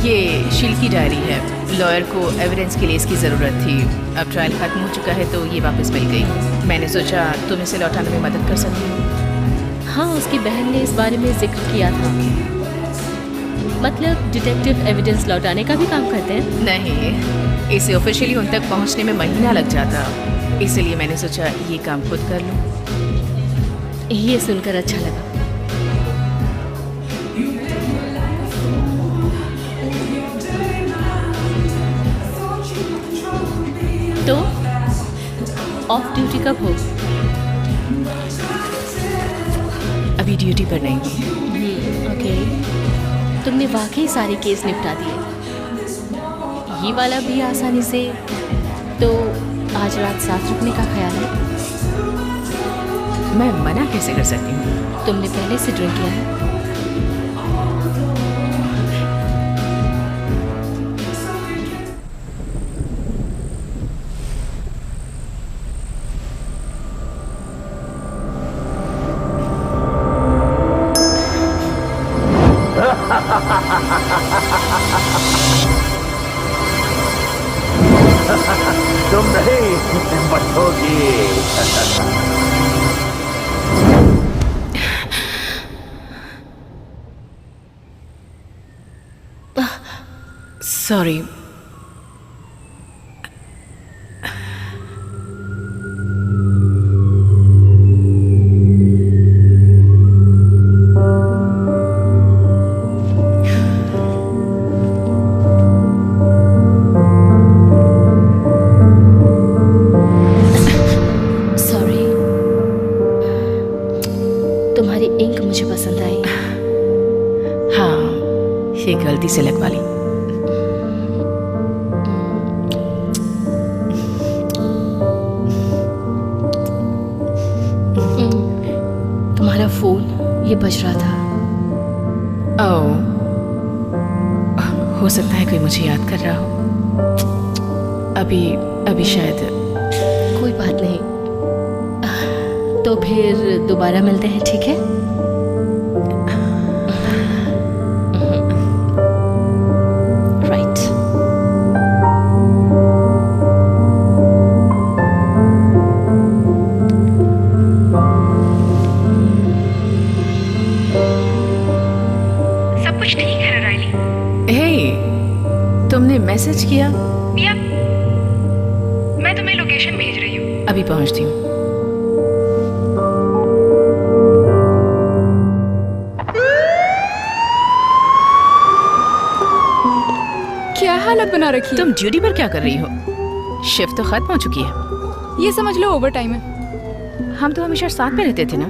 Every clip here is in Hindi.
ये शील की डायरी है। लॉयर को एविडेंस के लिए इसकी ज़रूरत थी। अब ट्रायल खत्म हो चुका है तो ये वापस मिल गई। मैंने सोचा तुम इसे लौटाने में मदद कर सकती हो। हाँ, उसकी बहन ने इस बारे में जिक्र किया था। मतलब डिटेक्टिव एविडेंस लौटाने का भी काम करते हैं? नहीं, इसे ऑफिशियली उन तक पहुंचने में महीना लग जाता, इसलिए मैंने सोचा ये काम खुद कर लूं। ये सुनकर अच्छा लगा। तो ऑफ ड्यूटी कब हो? अभी ड्यूटी पर नहीं हूँ। ओके, तुमने वाकई सारे केस निपटा दिए। ये वाला भी आसानी से। तो आज रात साथ रुकने का ख्याल है? मैं मना कैसे कर सकती हूँ? तुमने पहले से ड्रिंक किया है? तुम नहीं बचोगी। सॉरी। तुम्हारी इंक मुझे पसंद आई। हाँ, ये गलती से लगवा ली। तुम्हारा फोन ये बज रहा था। ओह, हो सकता है कोई मुझे याद कर रहा हो। अभी शायद। कोई बात नहीं, तो फिर दोबारा मिलते हैं, ठीक है? राइट। सब कुछ ठीक है राइली? हे, तुमने मैसेज किया? या, मैं तुम्हें लोकेशन भेज रही हूँ। अभी पहुंचती हूँ। क्या हालत बना रखी है? तुम ड्यूटी पर क्या कर रही हो? शिफ्ट तो खत्म हो चुकी है। ये समझ लो ओवर टाइम है। हम तो हमेशा साथ में रहते थे ना।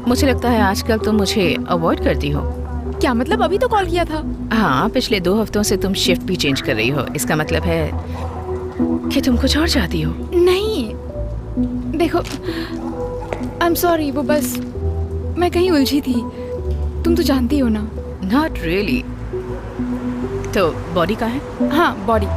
मुझे लगता है आजकल तुम मुझे अवॉइड करती हो। क्या मतलब? अभी तो कॉल किया था। हाँ, पिछले 2 हफ्तों से तुम शिफ्ट भी चेंज कर रही हो। इसका मतलब है कि तुम कुछ और चाहती हो। नहीं, देखो, आई एम सॉरी, वो बस मैं कहीं उलझी थी। तुम तो जानती हो ना। Not really. तो बॉडी कहाँ है? हाँ, बॉडी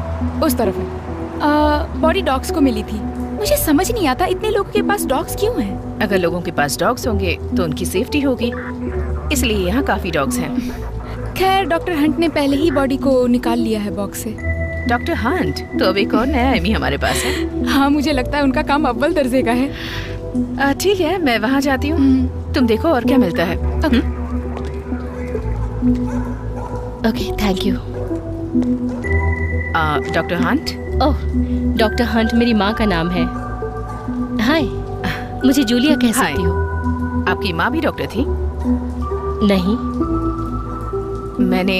उस तरफ है। बॉडी डॉग्स को मिली थी। मुझे समझ नहीं आता इतने लोगों के पास डॉग्स क्यों हैं। अगर लोगों के पास डॉग्स होंगे तो उनकी सेफ्टी होगी, इसलिए यहाँ काफी डॉग्स हैं। खैर, डॉक्टर हंट ने पहले ही बॉडी को निकाल लिया है बॉक्स से। Doctor Hunt? तो अब एक और नया एमी हमारे पास है। हाँ, मुझे लगता है उनका काम अव्वल दर्जे का है। ठीक है, मैं वहाँ जाती हूँ। तुम देखो और क्या मिलता है। Okay, thank you. Doctor Hunt? Oh, doctor Hunt मेरी माँ का नाम है। हाय, मुझे जूलिया कह सकती हो। आपकी माँ भी डॉक्टर थी? नहीं। मैंने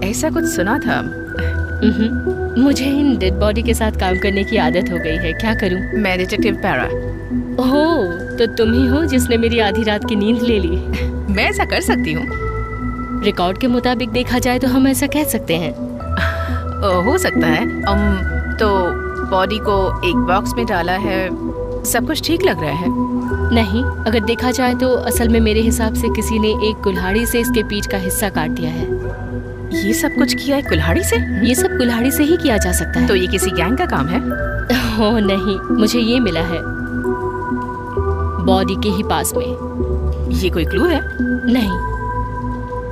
ऐसा कुछ सुना था। मुझे इन डेड बॉडी के साथ काम करने की आदत हो गई है। क्या करूं? मैं डिटेक्टिव पैरा। ओह, तो तुम ही हो जिसने मेरी आधी रात की नींद ले ली। मैं ऐसा कर सकती हूँ। रिकॉर्ड के मुताबिक देखा जाए तो हम ऐसा कह सकते हैं। हो सकता है। तो बॉडी को एक बॉक्स में डाला है, सब कुछ ठीक लग रहा है। नहीं, अगर देखा जाए तो असल में मेरे हिसाब से किसी ने एक कुल्हाड़ी से इसके पीठ का हिस्सा काट दिया है। ये सब कुछ किया है कुल्हाड़ी से? ये सब कुल्हाड़ी से ही किया जा सकता है। तो ये किसी गैंग का काम है? ओह नहीं, मुझे ये मिला है बॉडी के ही पास में। ये कोई क्लू है? नहीं।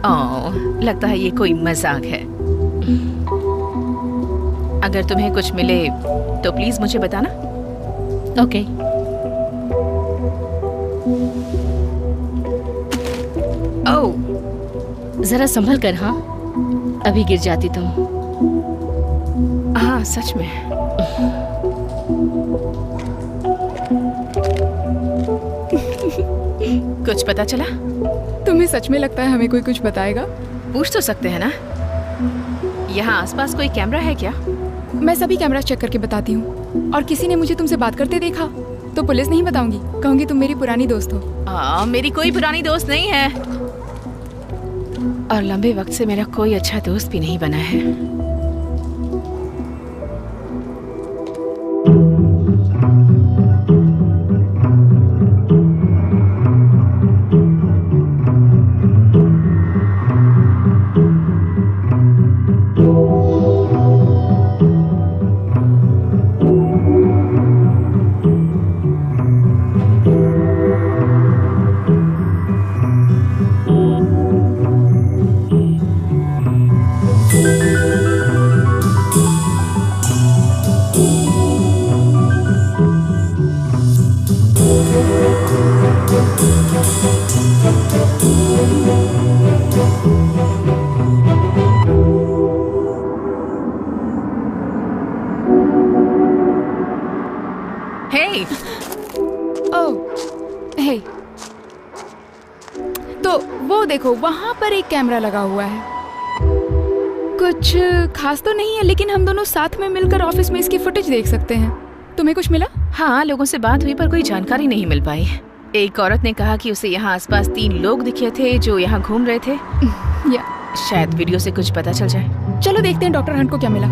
ओह, लगता है ये कोई मजाक है। अगर तुम्हें कुछ मिले तो प्लीज मुझे बताना। ओके। ओह, जरा संभल कर, हाँ, अभी गिर जाती तुम। हाँ सच में। कुछ पता चला? तुम्हें सच में लगता है हमें कोई कुछ बताएगा? पूछ तो सकते हैं ना। यहाँ आसपास कोई कैमरा है क्या? मैं सभी कैमरा चेक करके बताती हूँ। और किसी ने मुझे तुमसे बात करते देखा तो पुलिस नहीं बताऊंगी, कहूंगी तुम मेरी पुरानी दोस्त हो। मेरी कोई पुरानी दोस्त नहीं है, और लंबे वक्त से मेरा कोई अच्छा दोस्त भी नहीं बना है। तो वो देखो, वहाँ पर एक कैमरा लगा हुआ है। कुछ खास तो नहीं है, लेकिन हम दोनों साथ में मिलकर ऑफिस में इसकी फुटेज देख सकते हैं। तुम्हें कुछ मिला? हाँ, लोगों से बात हुई पर कोई जानकारी नहीं मिल पाई। एक औरत ने कहा कि उसे यहाँ आसपास 3 लोग दिखे थे जो यहाँ घूम रहे थे। या शायद वीडियो से कुछ पता चल जाए। चलो देखते हैं डॉक्टर हंट को क्या मिला।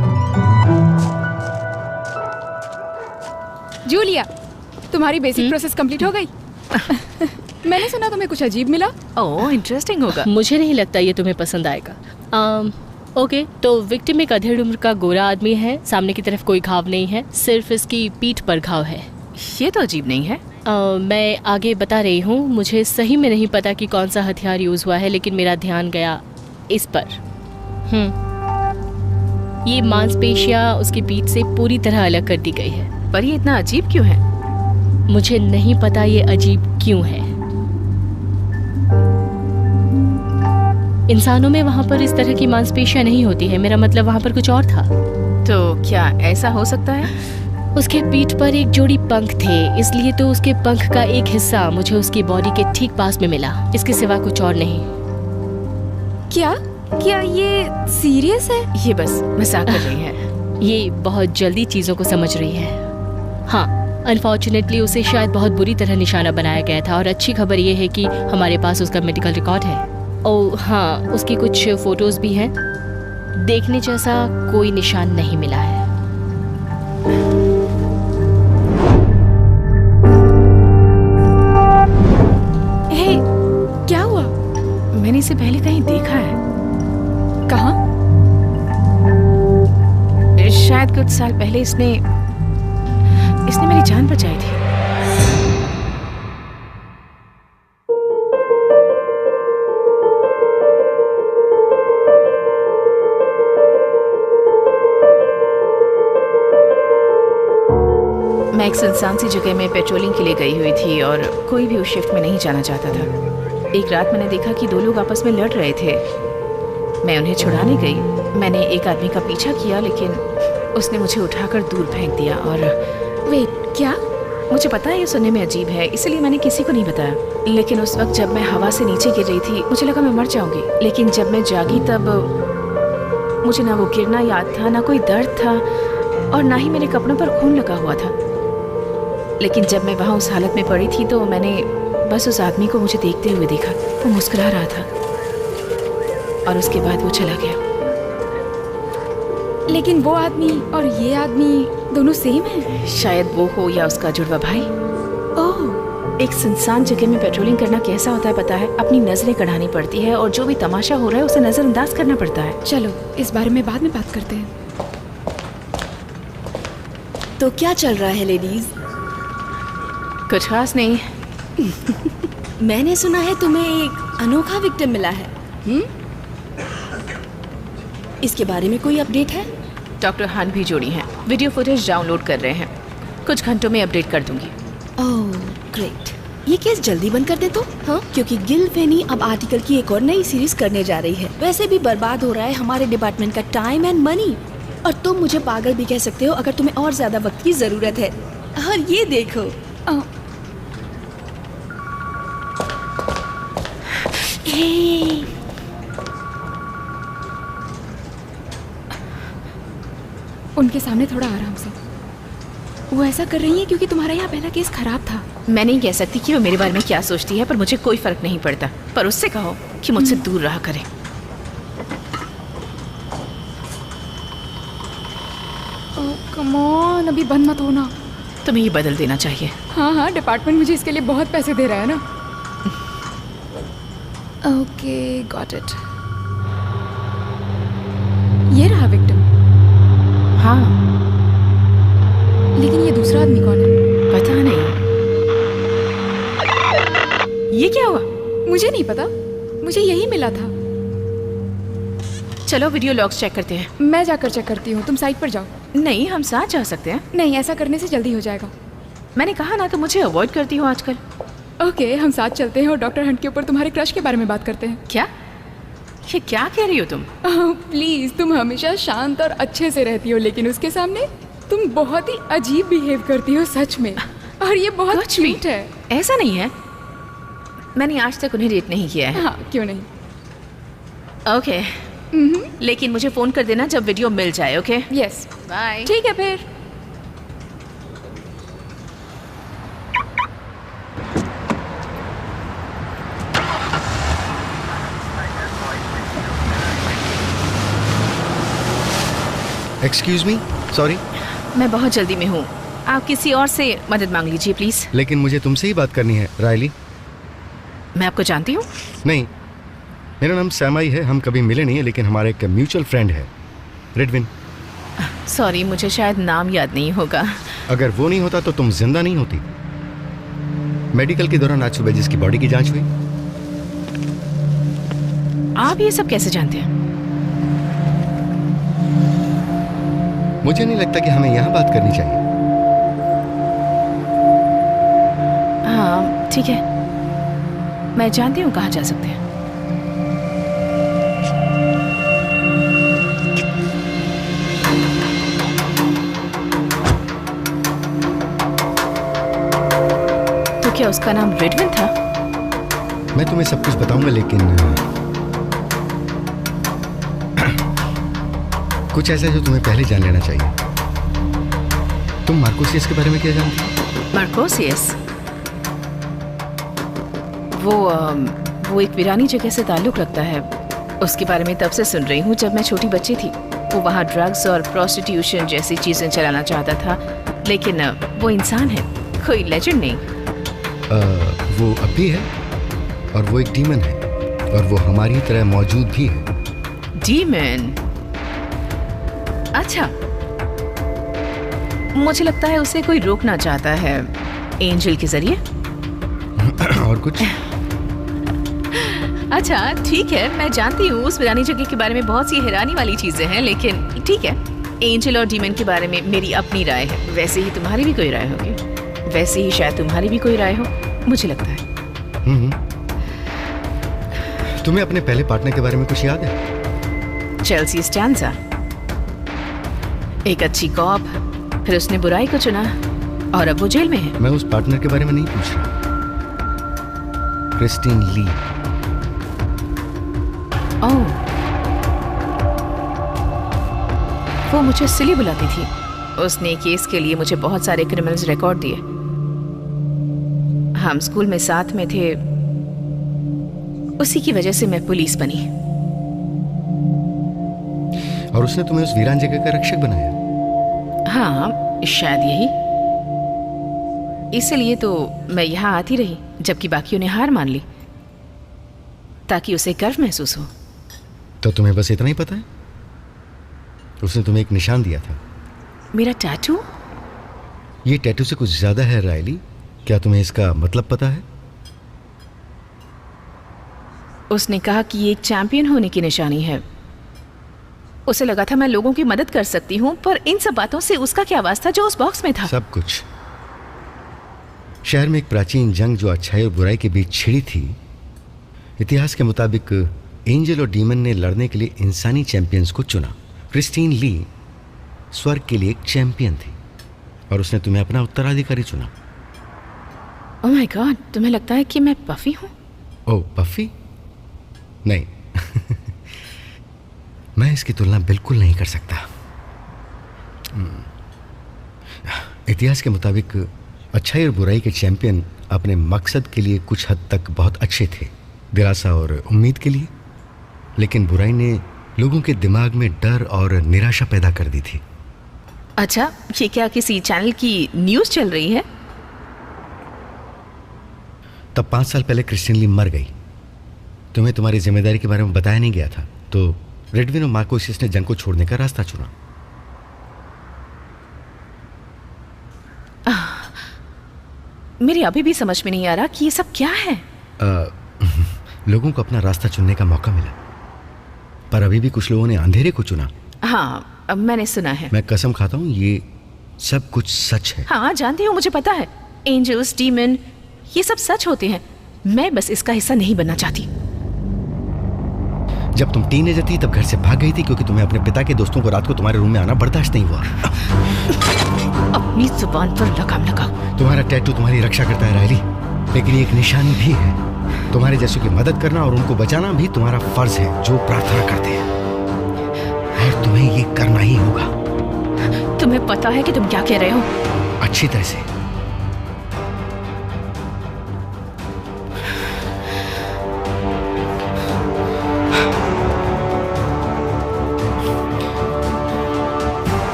जूलिया, तुम्हारी बेसिक प्रोसेस कंप्लीट हो गई? मैंने सुना तुम्हें कुछ अजीब मिला। ओह, इंटरेस्टिंग होगा। मुझे नहीं लगता ये तुम्हें पसंद आएगा। ओके, तो विक्टिम एक अधेड़ उम्र का गोरा आदमी है। सामने की तरफ कोई घाव नहीं है, सिर्फ इसकी पीठ पर घाव है। ये तो अजीब नहीं है। मैं आगे बता रही हूँ। मुझे सही में नहीं पता कि कौन सा हथियार यूज हुआ है, लेकिन मेरा ध्यान गया इस पर। ये मांसपेशियाँ उसकी पीठ से पूरी तरह अलग कर दी गई है। पर ये इतना अजीब क्यों है? मुझे नहीं पता ये अजीब क्यों है। इंसानों में वहाँ पर इस तरह की मांसपेशियाँ नहीं होती है। मेरा मतलब वहाँ पर कुछ और था। तो क्या ऐसा हो सकता है? उसके पीठ पर एक जोड़ी पंख थे, इसलिए तो उसके पंख का एक हिस्सा मुझे उसकी बॉडी के ठीक पास में मिला। इसके सिवा कुछ और नहीं। क्या ये सीरियस है? ये बस मजाक कर रही है। ये बहुत जल्दी चीजों को समझ रही है। हाँ, अनफॉर्चुनेटली उसे शायद बहुत बुरी तरह निशाना बनाया गया था। और अच्छी खबर ये है कि हमारे पास उसका मेडिकल रिकॉर्ड है। ओह हाँ, उसकी कुछ फोटोज भी हैं। देखने जैसा कोई निशान नहीं मिला है। हे, क्या हुआ? मैंने इसे पहले कहीं देखा है। कहाँ? शायद कुछ साल पहले इसने मेरी जान बचाई थी। मैं एक सुनसान सी जगह में पेट्रोलिंग के लिए गई हुई थी और कोई भी उस शिफ्ट में नहीं जाना चाहता था। एक रात मैंने देखा कि 2 लोग आपस में लड़ रहे थे। मैं उन्हें छुड़ाने गई। मैंने एक आदमी का पीछा किया, लेकिन उसने मुझे उठाकर दूर फेंक दिया। और वेट, क्या? मुझे पता है ये सुनने में अजीब है, इसलिए मैंने किसी को नहीं बताया। लेकिन उस वक्त जब मैं हवा से नीचे गिर रही थी, मुझे लगा मैं मर जाऊंगी। लेकिन जब मैं जागी तब मुझे ना वो गिरना याद था, ना कोई दर्द था, और ना ही मेरे कपड़ों पर खून लगा हुआ था। लेकिन जब मैं वहाँ उस हालत में पड़ी थी तो मैंने बस उस आदमी को मुझे देखते हुए देखा। वो मुस्कुरा रहा था और उसके बाद वो चला गया। लेकिन वो आदमी और ये आदमी दोनों सेम हैं? शायद वो हो या उसका जुड़वा भाई। ओह, एक सुनसान जगह में पेट्रोलिंग करना कैसा होता है पता है? अपनी नजरें कढ़ानी पड़ती है और जो भी तमाशा हो रहा है उसे नजरअंदाज करना पड़ता है। चलो इस बारे में बाद में बात करते हैं। तो क्या चल रहा है लेडीज? कुछ खास नहीं। मैंने सुना है तुम्हें एक अनोखा विक्टिम मिला है। इसके बारे में कोई अपडेट है? डॉक्टर हन भी जोड़ी हैं, वीडियो फुटेज डाउनलोड कर रहे हैं, कुछ घंटों में अपडेट कर दूंगी। ओह ग्रेट, ये केस जल्दी बंद कर दे तो। हाँ, क्योंकि गिल फेनी अब आर्टिकल की एक और नई सीरीज करने जा रही है। वैसे भी बर्बाद हो रहा है हमारे डिपार्टमेंट का टाइम एंड मनी, और तुम मुझे पागल भी कह सकते हो अगर तुम्हें और ज्यादा वक्त की जरूरत है। और ये देखो, उनके सामने थोड़ा आराम से। वो ऐसा कर रही है क्योंकि तुम्हारा यहाँ पहला केस खराब था। मैं नहीं कह सकती कि वो मेरे बारे में क्या सोचती है, पर मुझे कोई फर्क नहीं पड़ता। पर उससे कहो कि मुझसे दूर रहा करे। कम ऑन, अभी बंद मत होना। तुम्हें ये बदल देना चाहिए। हाँ हाँ, डिपार्टमेंट मुझे इसके लिए बहुत पैसे दे रहा है ना। Okay, got it. ये रहा विक्टिम। हाँ, लेकिन ये दूसरा आदमी कौन है? पता नहीं। ये क्या हुआ? मुझे नहीं पता, मुझे यही मिला था। चलो वीडियो लॉग्स चेक करते हैं। मैं जाकर चेक करती हूँ, तुम साइट पर जाओ। नहीं, हम साथ जा सकते हैं। नहीं, ऐसा करने से जल्दी हो जाएगा। मैंने कहा ना, तो मुझे अवॉइड करती हो आजकल। ओके, हम साथ चलते हैं और डॉक्टर हंट के ऊपर तुम्हारे क्रश के बारे में बात करते हैं। क्या? ये क्या कह रही हो तुम? प्लीज, तुम हमेशा शांत और अच्छे से रहती हो, लेकिन उसके सामने तुम बहुत ही अजीब बिहेव करती हो, सच में। और ये बहुत कुछ भी क्यूट है। ऐसा नहीं है, मैंने आज तक उन्हें डेट नहीं किया है। हाँ, क्यों नहीं। ओके, लेकिन मुझे फोन कर देना जब वीडियो मिल जाए। Okay, yes, bye. ठीक है फिर। Excuse me, sorry. मैं बहुत जल्दी में हूँ, आप किसी और से मदद मांग लीजिए प्लीज। लेकिन मुझे तुमसे ही बात करनी है रायली। मैं आपको जानती हूँ? नहीं, मेरा नाम सैमाई है। हम कभी मिले नहीं है, लेकिन हमारा एक म्यूचुअल फ्रेंड है, रेडविन। सॉरी, मुझे शायद नाम याद नहीं होगा। अगर वो नहीं होता तो तुम जिंदा नहीं होती। मेडिकल के दौरान आज सुबह जिसकी बॉडी की जांच हुई। आप ये सब कैसे जानते हैं? मुझे नहीं लगता कि हमें यहाँ बात करनी चाहिए। हाँ ठीक है, मैं जानती हूँ कहाँ जा सकते हैं। तो क्या उसका नाम रेडविन था? मैं तुम्हें सब कुछ बताऊंगा, लेकिन कुछ ऐसा है जो तुम्हें पहले जान लेना चाहिए। तुम मार्कोसियस के बारे में क्या जानती हो? मार्कोसियस? वो एक वीरानी जगह से ताल्लुक रखता है। उसके बारे में तब से सुन रही हूँ जब मैं छोटी बच्ची थी। वो वहाँ ड्रग्स और प्रोस्टिट्यूशन जैसी चीजें चलाना चाहता था, लेकिन वो इंसान है, कोई लेजेंड नहीं। वो अब भी है, और वो एक डीमन है, और वो हमारी तरह मौजूद भी है। डीमन? अच्छा, मुझे लगता है उसे कोई रोकना चाहता है, एंजल के जरिए। और कुछ? अच्छा ठीक है, मैं जानती हूँ उस वीरानी जगह के बारे में बहुत सी हैरानी वाली चीजें हैं, लेकिन ठीक है, एंजल और डीमन के बारे में मेरी अपनी राय है। वैसे ही तुम्हारी भी कोई राय होगी, वैसे ही शायद तुम्हारी भी कोई राय हो, मुझे लगता है। तुम्हें अपने पहले पार्टनर के बारे में कुछ याद है? चेल्सी स्टैंजा, एक अच्छी कॉप, फिर उसने बुराई को चुना और अब वो जेल में है। मैं उस पार्टनर के बारे में नहीं पूछ रहा। क्रिस्टीन ली। ओह, वो मुझे सिली बुलाती थी। उसने केस के लिए मुझे बहुत सारे क्रिमिनल्स रिकॉर्ड दिए। हम स्कूल में साथ में थे, उसी की वजह से मैं पुलिस बनी। और उसने तुम्हें उस वीरान जगह का रक्षक बनाया? हाँ, शायद यही। इसलिए तो मैं यहाँ आती रही, जबकि बाकियों ने हार मान ली, ताकि उसे गर्व महसूस हो। तो तुम्हें बस इतना ही पता है? उसने तुम्हें एक निशान दिया था। मेरा टैटू? ये टैटू से कुछ ज्यादा है रायली। क्या तुम्हें इसका मतलब पता है? उसने कहा कि ये एक चैंपियन होने की निशानी है। उसे लगा था मैं लोगों की मदद कर सकती हूँ, पर इन सब बातों से उसका क्या वास्ता जो उस बॉक्स में था? सब कुछ। शहर में एक प्राचीन जंग जो अच्छाई और बुराई के बीच छिड़ी थी। इतिहास के मुताबिक एंजल और डीमन ने लड़ने के लिए इंसानी चैंपियंस को चुना। क्रिस्टीन ली स्वर्ग के लिए एक चैंपियन थी और उसने तुम्हें अपना उत्तराधिकारी चुना। ओह माय गॉड, तुम्हें लगता है कि मैं पफी हूँ? ओह पफी? नहीं मैं इसकी तुलना बिल्कुल नहीं कर सकता। इतिहास के मुताबिक अच्छाई और बुराई के चैंपियन अपने मकसद के लिए कुछ हद तक बहुत अच्छे थे, दिलासा और उम्मीद के लिए। लेकिन बुराई ने लोगों के दिमाग में डर और निराशा पैदा कर दी थी। अच्छा, ये क्या किसी चैनल की न्यूज़ चल रही है? तब 5 साल पहले क्रिस्टीन ली मर गई। तुम्हें तुम्हारी जिम्मेदारी के बारे में बताया नहीं गया था, तो रेडविन और मार्कोसियस ने जंग को छोड़ने का रास्ता चुना। मेरी अभी भी समझ में नहीं आ रहा कि ये सब क्या है। लोगों को अपना रास्ता चुनने का मौका मिला, पर अभी भी कुछ लोगों ने अंधेरे को चुना। हाँ, अब मैंने सुना है। मैं कसम खाता हूँ ये सब कुछ सच है। हाँ जानती हूँ, मुझे पता है। एंजल्स, डीमन, ये सब सच होते हैं। मैं बस इसका हिस्सा नहीं बनना चाहती। जब तुम टीनेजर थी तब घर से भाग गई थी क्योंकि तुम्हें अपने पिता के दोस्तों को रात को तुम्हारे रूम में आना बर्दाश्त नहीं हुआ। अपनी जुबान पर लगाम लगाओ। तुम्हारा टैटू तुम्हारी रक्षा करता है रायली, लेकिन ये एक निशानी भी है। तुम्हारे जैसों की मदद करना और उनको बचाना भी तुम्हारा फर्ज है जो प्रार्थना करते हैं, और तुम्हें ये करना ही होगा। तुम्हें पता है कि तुम क्या कह रहे हो? अच्छी तरह से।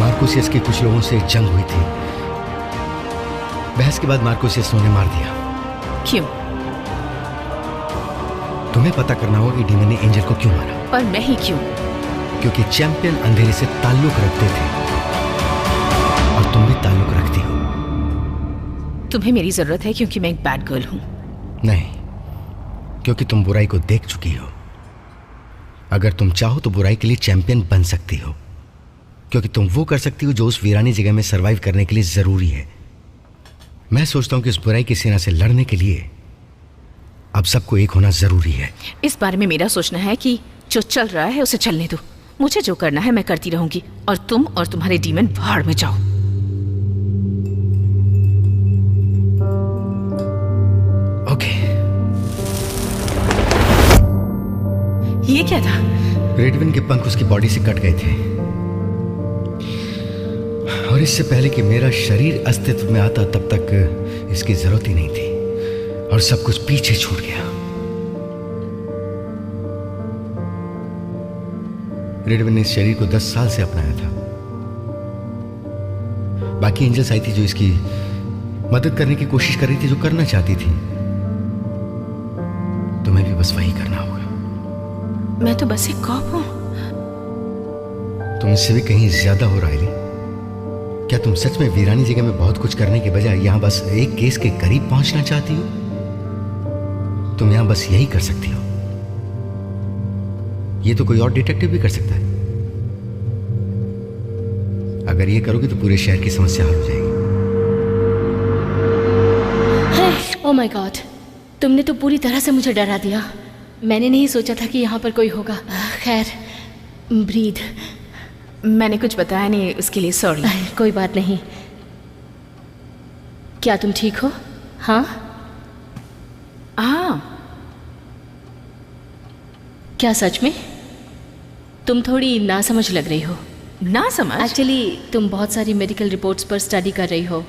मार्कोसियस के कुछ लोगों से जंग हुई थी। बहस के बाद मार्कोसियस ने उन्हें मार दिया। क्यों? तुम्हें पता करना होगा कि डीमन ने एंजल को क्यों मारा। पर मैं ही क्यों? क्योंकि चैंपियन अंधेरे से ताल्लुक रखते थे और तुम भी ताल्लुक रखती हो। तुम्हें मेरी जरूरत है क्योंकि मैं एक बैड गर्ल हूं। नहीं, क्योंकि तुम बुराई को देख चुकी हो। अगर तुम चाहो तो बुराई के लिए चैंपियन बन सकती हो, क्योंकि तुम वो कर सकती हो जो उस वीरानी जगह में सरवाइव करने के लिए जरूरी है। मैं सोचता हूं कि इस बुराई की सेना से लड़ने के लिए अब सबको एक होना जरूरी है। इस बारे में मेरा सोचना है कि जो चल रहा है उसे चलने दो। मुझे जो करना है मैं करती रहूंगी, और तुम और तुम्हारे डीमन भाड़ में जाओ। ओके। ये क्या था? रेडविन के पंख उसकी बॉडी से कट गए थे, और इससे पहले कि मेरा शरीर अस्तित्व में आता तब तक इसकी जरूरत ही नहीं थी, और सब कुछ पीछे छूट गया। रेडविन ने इस शरीर को 10 साल से अपनाया था। बाकी एंजल्स आई थी जो इसकी मदद करने की कोशिश कर रही थी, जो करना चाहती थी। तुम्हें भी बस वही करना होगा। मैं तो बस एक कॉप हूं। तुम इससे भी कहीं ज्यादा हो रायली। क्या तुम सच में वीरानी जगह में बहुत कुछ करने के बजाय यहां बस एक केस के करीब पहुंचना चाहती हो? तुम यहां बस यही कर सकती हो। ये तो कोई और डिटेक्टिव भी कर सकता है। अगर ये करोगे तो पूरे शहर की समस्या हल हो जाएगी। ओह माय गॉड, तुमने तो पूरी तरह से मुझे डरा दिया। मैंने नहीं सोचा था कि यहाँ पर कोई होगा। खैर, ब्रीद। मैंने कुछ बताया नहीं, उसके लिए सॉरी। कोई बात नहीं। क्या तुम ठीक हो? हाँ? हाँ। क्या सच में? तुम थोड़ी नासमझ लग रही हो। नासमझ? एक्चुअली तुम बहुत सारी मेडिकल रिपोर्ट्स पर स्टडी कर रही हो।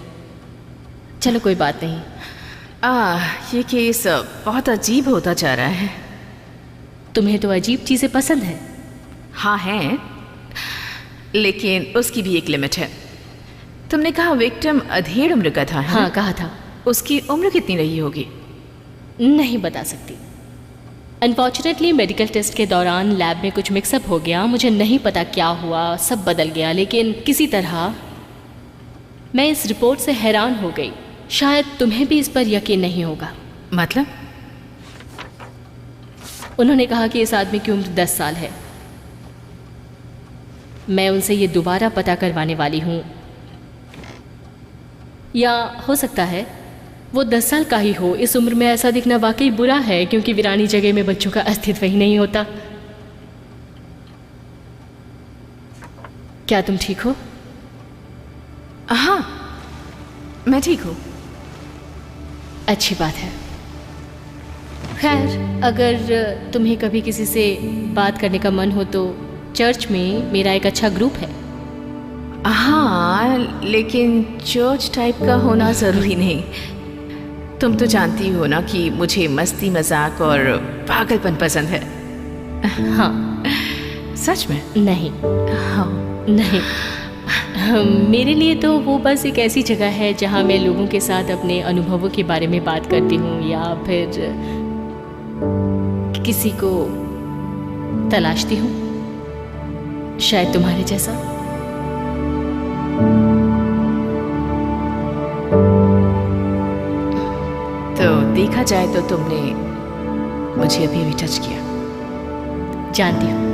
चलो कोई बात नहीं। ये केस बहुत अजीब होता जा रहा है। तुम्हें तो अजीब चीज़ें पसंद है। हाँ है, लेकिन उसकी भी एक लिमिट है। तुमने कहा विक्टिम अधेड़ उम्र का था, है? हाँ कहा था। उसकी उम्र कितनी रही होगी? नहीं बता सकती। अनफॉर्चुनेटली मेडिकल टेस्ट के दौरान लैब में कुछ मिक्सअप हो गया। मुझे नहीं पता क्या हुआ, सब बदल गया। लेकिन किसी तरह मैं इस रिपोर्ट से हैरान हो गई। शायद तुम्हें भी इस पर यकीन नहीं होगा। मतलब? उन्होंने कहा कि इस आदमी की उम्र 10 साल है। मैं उनसे ये दोबारा पता करवाने वाली हूँ, या हो सकता है वो 10 साल का ही हो। इस उम्र में ऐसा दिखना वाकई बुरा है, क्योंकि वीरानी जगह में बच्चों का अस्तित्व ही नहीं होता। क्या तुम ठीक हो? हाँ, मैं ठीक हूँ। अच्छी बात है। खैर, अगर तुम्हें कभी किसी से बात करने का मन हो तो चर्च में मेरा एक अच्छा ग्रुप है। हाँ, लेकिन चर्च टाइप का होना ज़रूरी नहीं। तुम तो जानती हो ना कि मुझे मस्ती मजाक और पागलपन पसंद है। हाँ। सच में? नहीं। हाँ। नहीं, मेरे लिए तो वो बस एक ऐसी जगह है जहाँ मैं लोगों के साथ अपने अनुभवों के बारे में बात करती हूँ, या फिर किसी को तलाशती हूँ, शायद तुम्हारे जैसा। तो देखा जाए तो तुमने मुझे अभी अभी टच किया। जानती हूँ।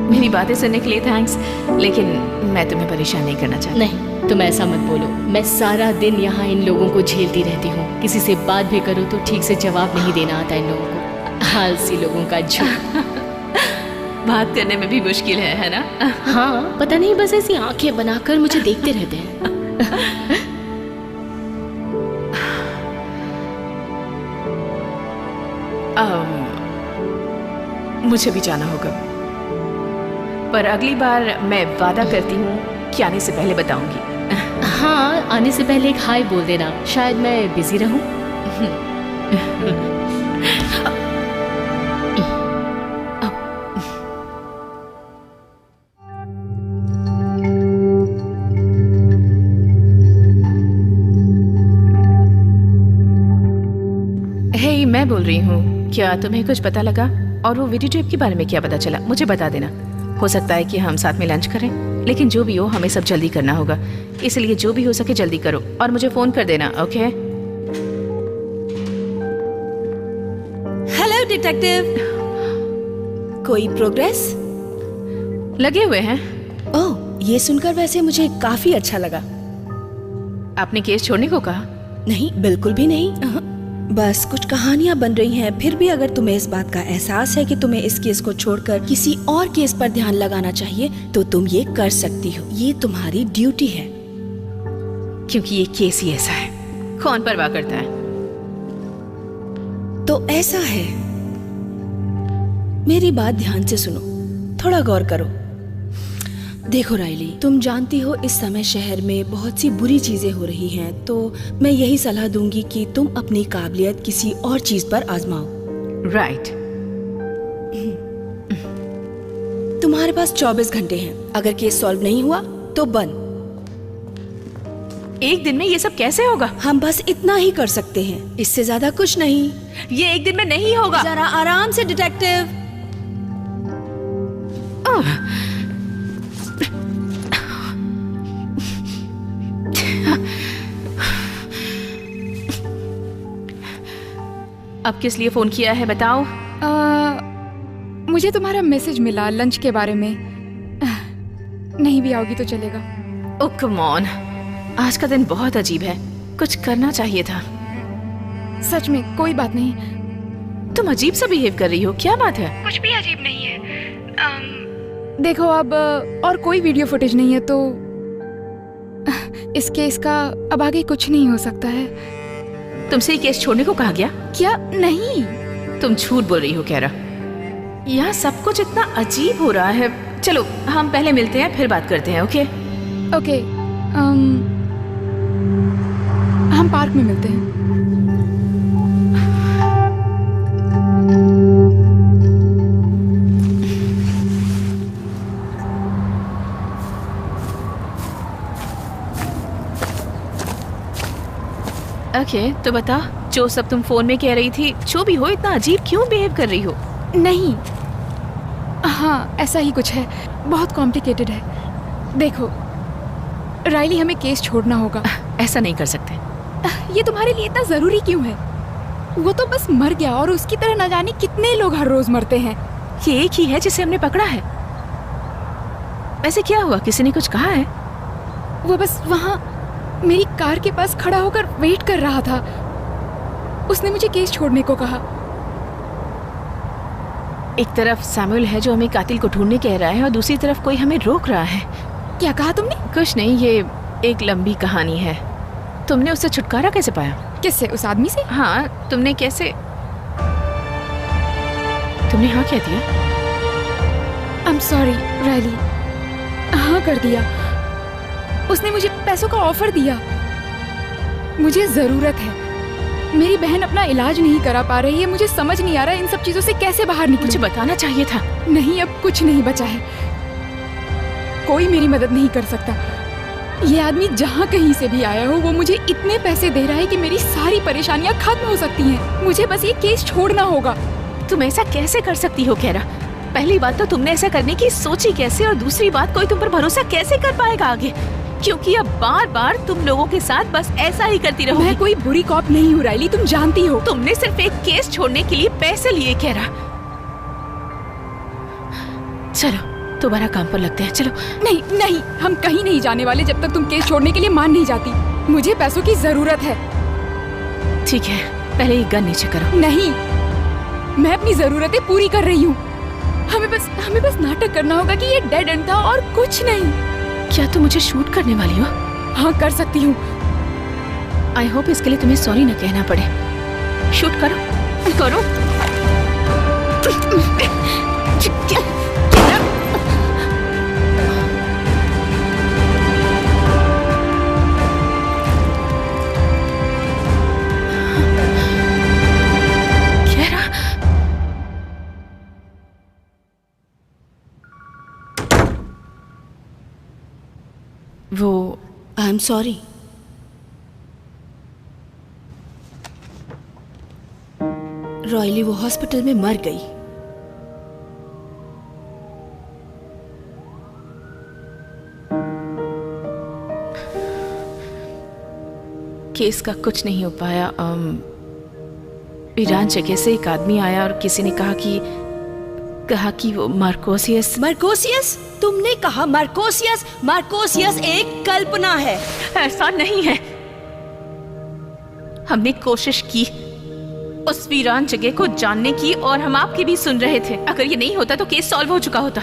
मेरी बातें सुनने के लिए थैंक्स, लेकिन मैं तुम्हें परेशान नहीं करना चाहती। नहीं, तुम ऐसा मत बोलो। मैं सारा दिन यहाँ इन लोगों को झेलती रहती हूँ। किसी से बात भी करो तो ठीक से जवाब नहीं देना आता इन लोगों को। आलसी लोगों का झूठ। बात करने में भी मुश्किल है ना? हाँ, पता नहीं, बस ऐसी आंखें बनाकर मुझे देखते रहते हैं। मुझे भी जाना होगा, पर अगली बार मैं वादा करती हूँ कि आने से पहले बताऊंगी। हाँ, आने से पहले एक हाय बोल देना, शायद मैं बिजी रहूं। हे, मैं बोल रही हूँ, क्या तुम्हें कुछ पता लगा? और वो वीडियो टेप के बारे में क्या पता चला? मुझे बता देना। हो सकता है कि हम साथ में लंच करें, लेकिन जो भी हो हमें सब जल्दी करना होगा, इसलिए जो भी हो सके जल्दी करो और मुझे फोन कर देना, ओके? हेलो डिटेक्टिव, कोई प्रोग्रेस? लगे हुए हैं। ओह, ये सुनकर वैसे मुझे काफी अच्छा लगा। आपने केस छोड़ने को कहा? नहीं, बिल्कुल भी नहीं। बस कुछ कहानियां बन रही हैं। फिर भी अगर तुम्हें इस बात का एहसास है कि तुम्हें इस केस को छोड़कर किसी और केस पर ध्यान लगाना चाहिए तो तुम ये कर सकती हो। ये तुम्हारी ड्यूटी है, क्योंकि ये केस ही ऐसा है, कौन परवाह करता है? तो ऐसा है। मेरी बात ध्यान से सुनो, थोड़ा गौर करो। देखो राइली, तुम जानती हो इस समय शहर में बहुत सी बुरी चीजें हो रही हैं, तो मैं यही सलाह दूंगी कि तुम अपनी काबिलियत किसी और चीज पर आजमाओ। राइट। तुम्हारे पास 24 घंटे हैं। अगर केस सॉल्व नहीं हुआ तो बंद। एक दिन में ये सब कैसे होगा? हम बस इतना ही कर सकते हैं, इससे ज्यादा कुछ नहीं। ये एक दिन में नहीं होगा। जरा आराम से डिटेक्टिव। अब किस लिए फोन किया है बताओ? मुझे तुम्हारा मैसेज मिला लंच के बारे में। नहीं भी आओगी तो चलेगा। ओह कम ऑन, आज का दिन बहुत अजीब है, कुछ करना चाहिए था। सच में कोई बात नहीं। तुम अजीब सा बिहेव कर रही हो, क्या बात है? कुछ भी अजीब नहीं है। देखो, अब और कोई वीडियो फुटेज नहीं है तो इस केस का अब आगे कुछ नहीं हो सकता है। तुमसे ये केस छोड़ने को कहा गया? क्या? नहीं, तुम झूठ बोल रही हो कैरा। यहाँ सब कुछ इतना अजीब हो रहा है। चलो हम पहले मिलते हैं, फिर बात करते हैं, ओके? ओके। हम पार्क में मिलते हैं। ओके, तो बता, जो सब तुम फोन में कह रही थी, जो भी हो, इतना अजीब क्यों बिहेव कर रही हो? नहीं, हाँ ऐसा ही कुछ है, बहुत कॉम्प्लिकेटेड है। देखो राइली, हमें केस छोड़ना होगा। ऐसा नहीं कर सकते। ये तुम्हारे लिए इतना जरूरी क्यों है? वो तो बस मर गया और उसकी तरह न जाने कितने लोग हर रोज मरते हैं। ये एक ही है जिसे हमने पकड़ा है। वैसे क्या हुआ, किसी ने कुछ कहा है? वो बस वहाँ मेरी कार के पास खड़ा होकर वेट कर रहा था। उसने मुझे केस छोड़ने को कहा। एक तरफ सैमुअल है जो हमें कातिल को ढूंढने कह रहा है और दूसरी तरफ कोई हमें रोक रहा है। क्या कहा तुमने? कुछ नहीं, ये एक लंबी कहानी है। तुमने उससे छुटकारा कैसे पाया? किससे? उस आदमी से? हाँ, तुमने कैसे? तुमने हाँ क्या दिया? I'm sorry, Rilee. हाँ कर दिया। उसने मुझे पैसों का ऑफर दिया। मुझे जरूरत है। मेरी बहन अपना इलाज नहीं करा पा रही है। मुझे समझ नहीं आ रहा है इन सब चीजों से कैसे बाहर निकलूं। मुझे बताना चाहिए था। नहीं, अब कुछ नहीं बचा है। कोई मेरी मदद नहीं कर सकता। ये आदमी जहाँ कहीं से भी आया हो, वो मुझे इतने पैसे दे रहा है कि मेरी सारी परेशानियाँ खत्म हो सकती हैं। मुझे बस ये केस छोड़ना होगा। तुम ऐसा कैसे कर सकती हो कैरा? पहली बात तो तुमने ऐसा करने की सोची कैसे, और दूसरी बात कोई तुम पर भरोसा कैसे कर पाएगा आगे? क्योंकि अब बार बार तुम लोगों के साथ बस ऐसा ही करती रहोगी। मैं कोई बुरी कॉप नहीं हूँ रायली, तुम जानती हो। तुमने सिर्फ एक केस छोड़ने के लिए पैसे लिए कैरा। चलो दोबारा काम पर लगते हैं, चलो। नहीं नहीं, हम कहीं नहीं जाने वाले जब तक तुम केस छोड़ने के लिए मान नहीं जाती। मुझे पैसों की जरूरत है। ठीक है, पहले ये गन नीचे करो। नहीं, मैं अपनी जरूरतें पूरी कर रही हूँ। हमें बस नाटक करना होगा कि ये डेड एंड था और कुछ नहीं। क्या तुम मुझे शूट करने वाली हो? हाँ कर सकती हूँ। आई होप इसके लिए तुम्हें सॉरी न कहना पड़े। शूट करो करो। वो आई एम सॉरी। रॉयली वो हॉस्पिटल में मर गई। केस का कुछ नहीं हो पाया। ईरान जगह से एक आदमी आया और किसी ने कहा कि वो मार्कोसियस। मार्कोसियस? तुमने कहा मार्कोसियस? मार्कोसियस एक कल्पना है। ऐसा नहीं है। हमने कोशिश की उस वीरान जगह को जानने की, और हम आपकी भी सुन रहे थे। अगर ये नहीं होता तो केस सॉल्व हो चुका होता।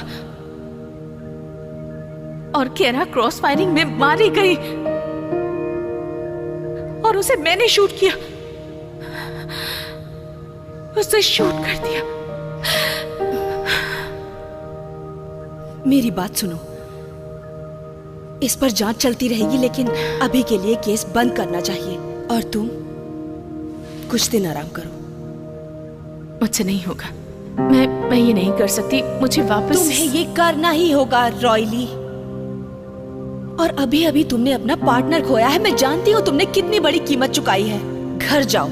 और कैरा क्रॉस फायरिंग में मारी गई और उसे मैंने शूट किया, उसे शूट कर दिया। मेरी बात सुनो, इस पर जांच चलती रहेगी, लेकिन अभी के लिए केस बंद करना चाहिए। और तुम कुछ दिन आराम करो। मुझसे नहीं होगा। मैं ये नहीं कर सकती। मुझे वापस। तुम्हें ये करना ही होगा रॉयली। और अभी अभी तुमने अपना पार्टनर खोया है। मैं जानती हूँ तुमने कितनी बड़ी कीमत चुकाई है। घर जाओ,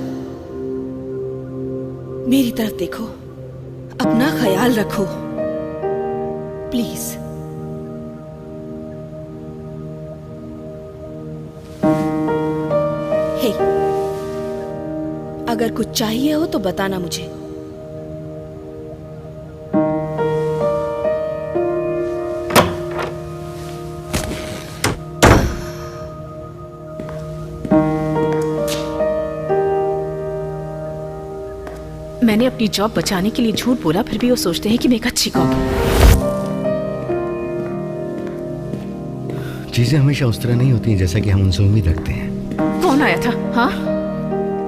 मेरी तरफ देखो, अपना ख्याल रखो प्लीज। हे, अगर कुछ चाहिए हो तो बताना मुझे। मैंने अपनी जॉब बचाने के लिए झूठ बोला, फिर भी वो सोचते हैं कि मैं एक अच्छी कॉप हूं। चीजें हमेशा उस तरह नहीं होती जैसा कि हम उनसे उम्मीद रखते हैं। कौन आया था? हाँ,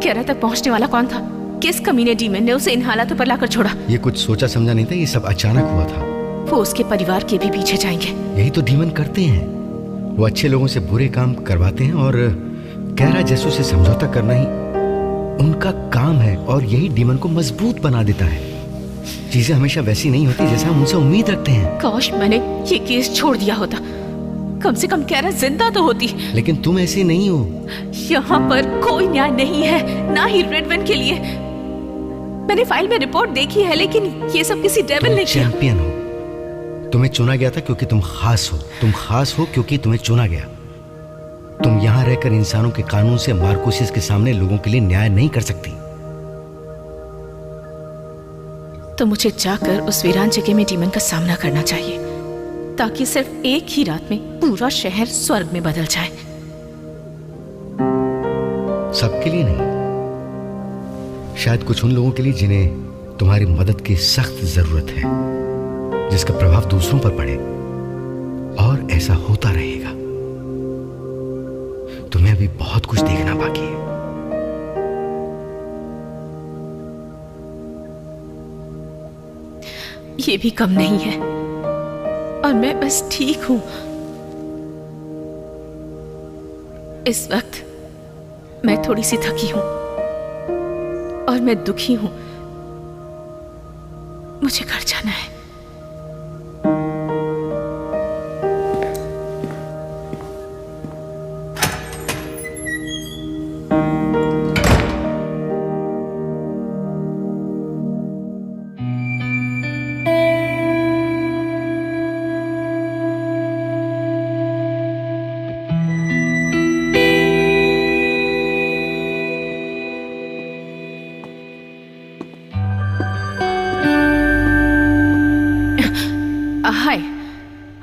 कैरा तक पहुंचने वाला कौन था? किस कमीने डीमन ने उसे इन हालातों पर लाकर छोड़ा? ये कुछ सोचा समझा नहीं था, ये सब अचानक हुआ था। वो उसके परिवार के भी पीछे जाएंगे। यही तो डीमन करते हैं। वो अच्छे लोगों से बुरे काम करवाते हैं और कैरा जैसों से समझौता करना ही उनका काम है, और यही डीमन को मजबूत बना देता है। चीजें हमेशा वैसी नहीं होती जैसा हम उनसे उम्मीद रखते हैं। काश मैंने ये केस छोड़ दिया होता, कम से कम कैरा जिंदा तो होती। लेकिन तुम ऐसी नहीं हो। यहाँ पर कोई न्याय नहीं है, ना ही रेडवन के लिए। मैंने फाइल में रिपोर्ट देखी है, लेकिन ये सब किसी डेविल ने किया। चैंपियन हो, तुम्हें चुना गया था क्योंकि तुम खास हो। तुम खास हो क्योंकि तुम्हें चुना गया। तुम यहां रहकर इंसानों के कानून से मार्कोसिस के सामने लोगों के लिए न्याय नहीं कर सकती। तो मुझे जाकर उस वीरान जगह में डीमन का सामना करना चाहिए, ताकि सिर्फ एक ही रात में पूरा शहर स्वर्ग में बदल जाए। सबके लिए नहीं, शायद कुछ उन लोगों के लिए जिन्हें तुम्हारी मदद की सख्त जरूरत है, जिसका प्रभाव दूसरों पर पड़े, और ऐसा होता रहेगा। तुम्हें अभी बहुत कुछ देखना बाकी है। ये भी कम नहीं है, और मैं बस ठीक हूं। इस वक्त मैं थोड़ी सी थकी हूं और मैं दुखी हूं। मुझे घर जाना है।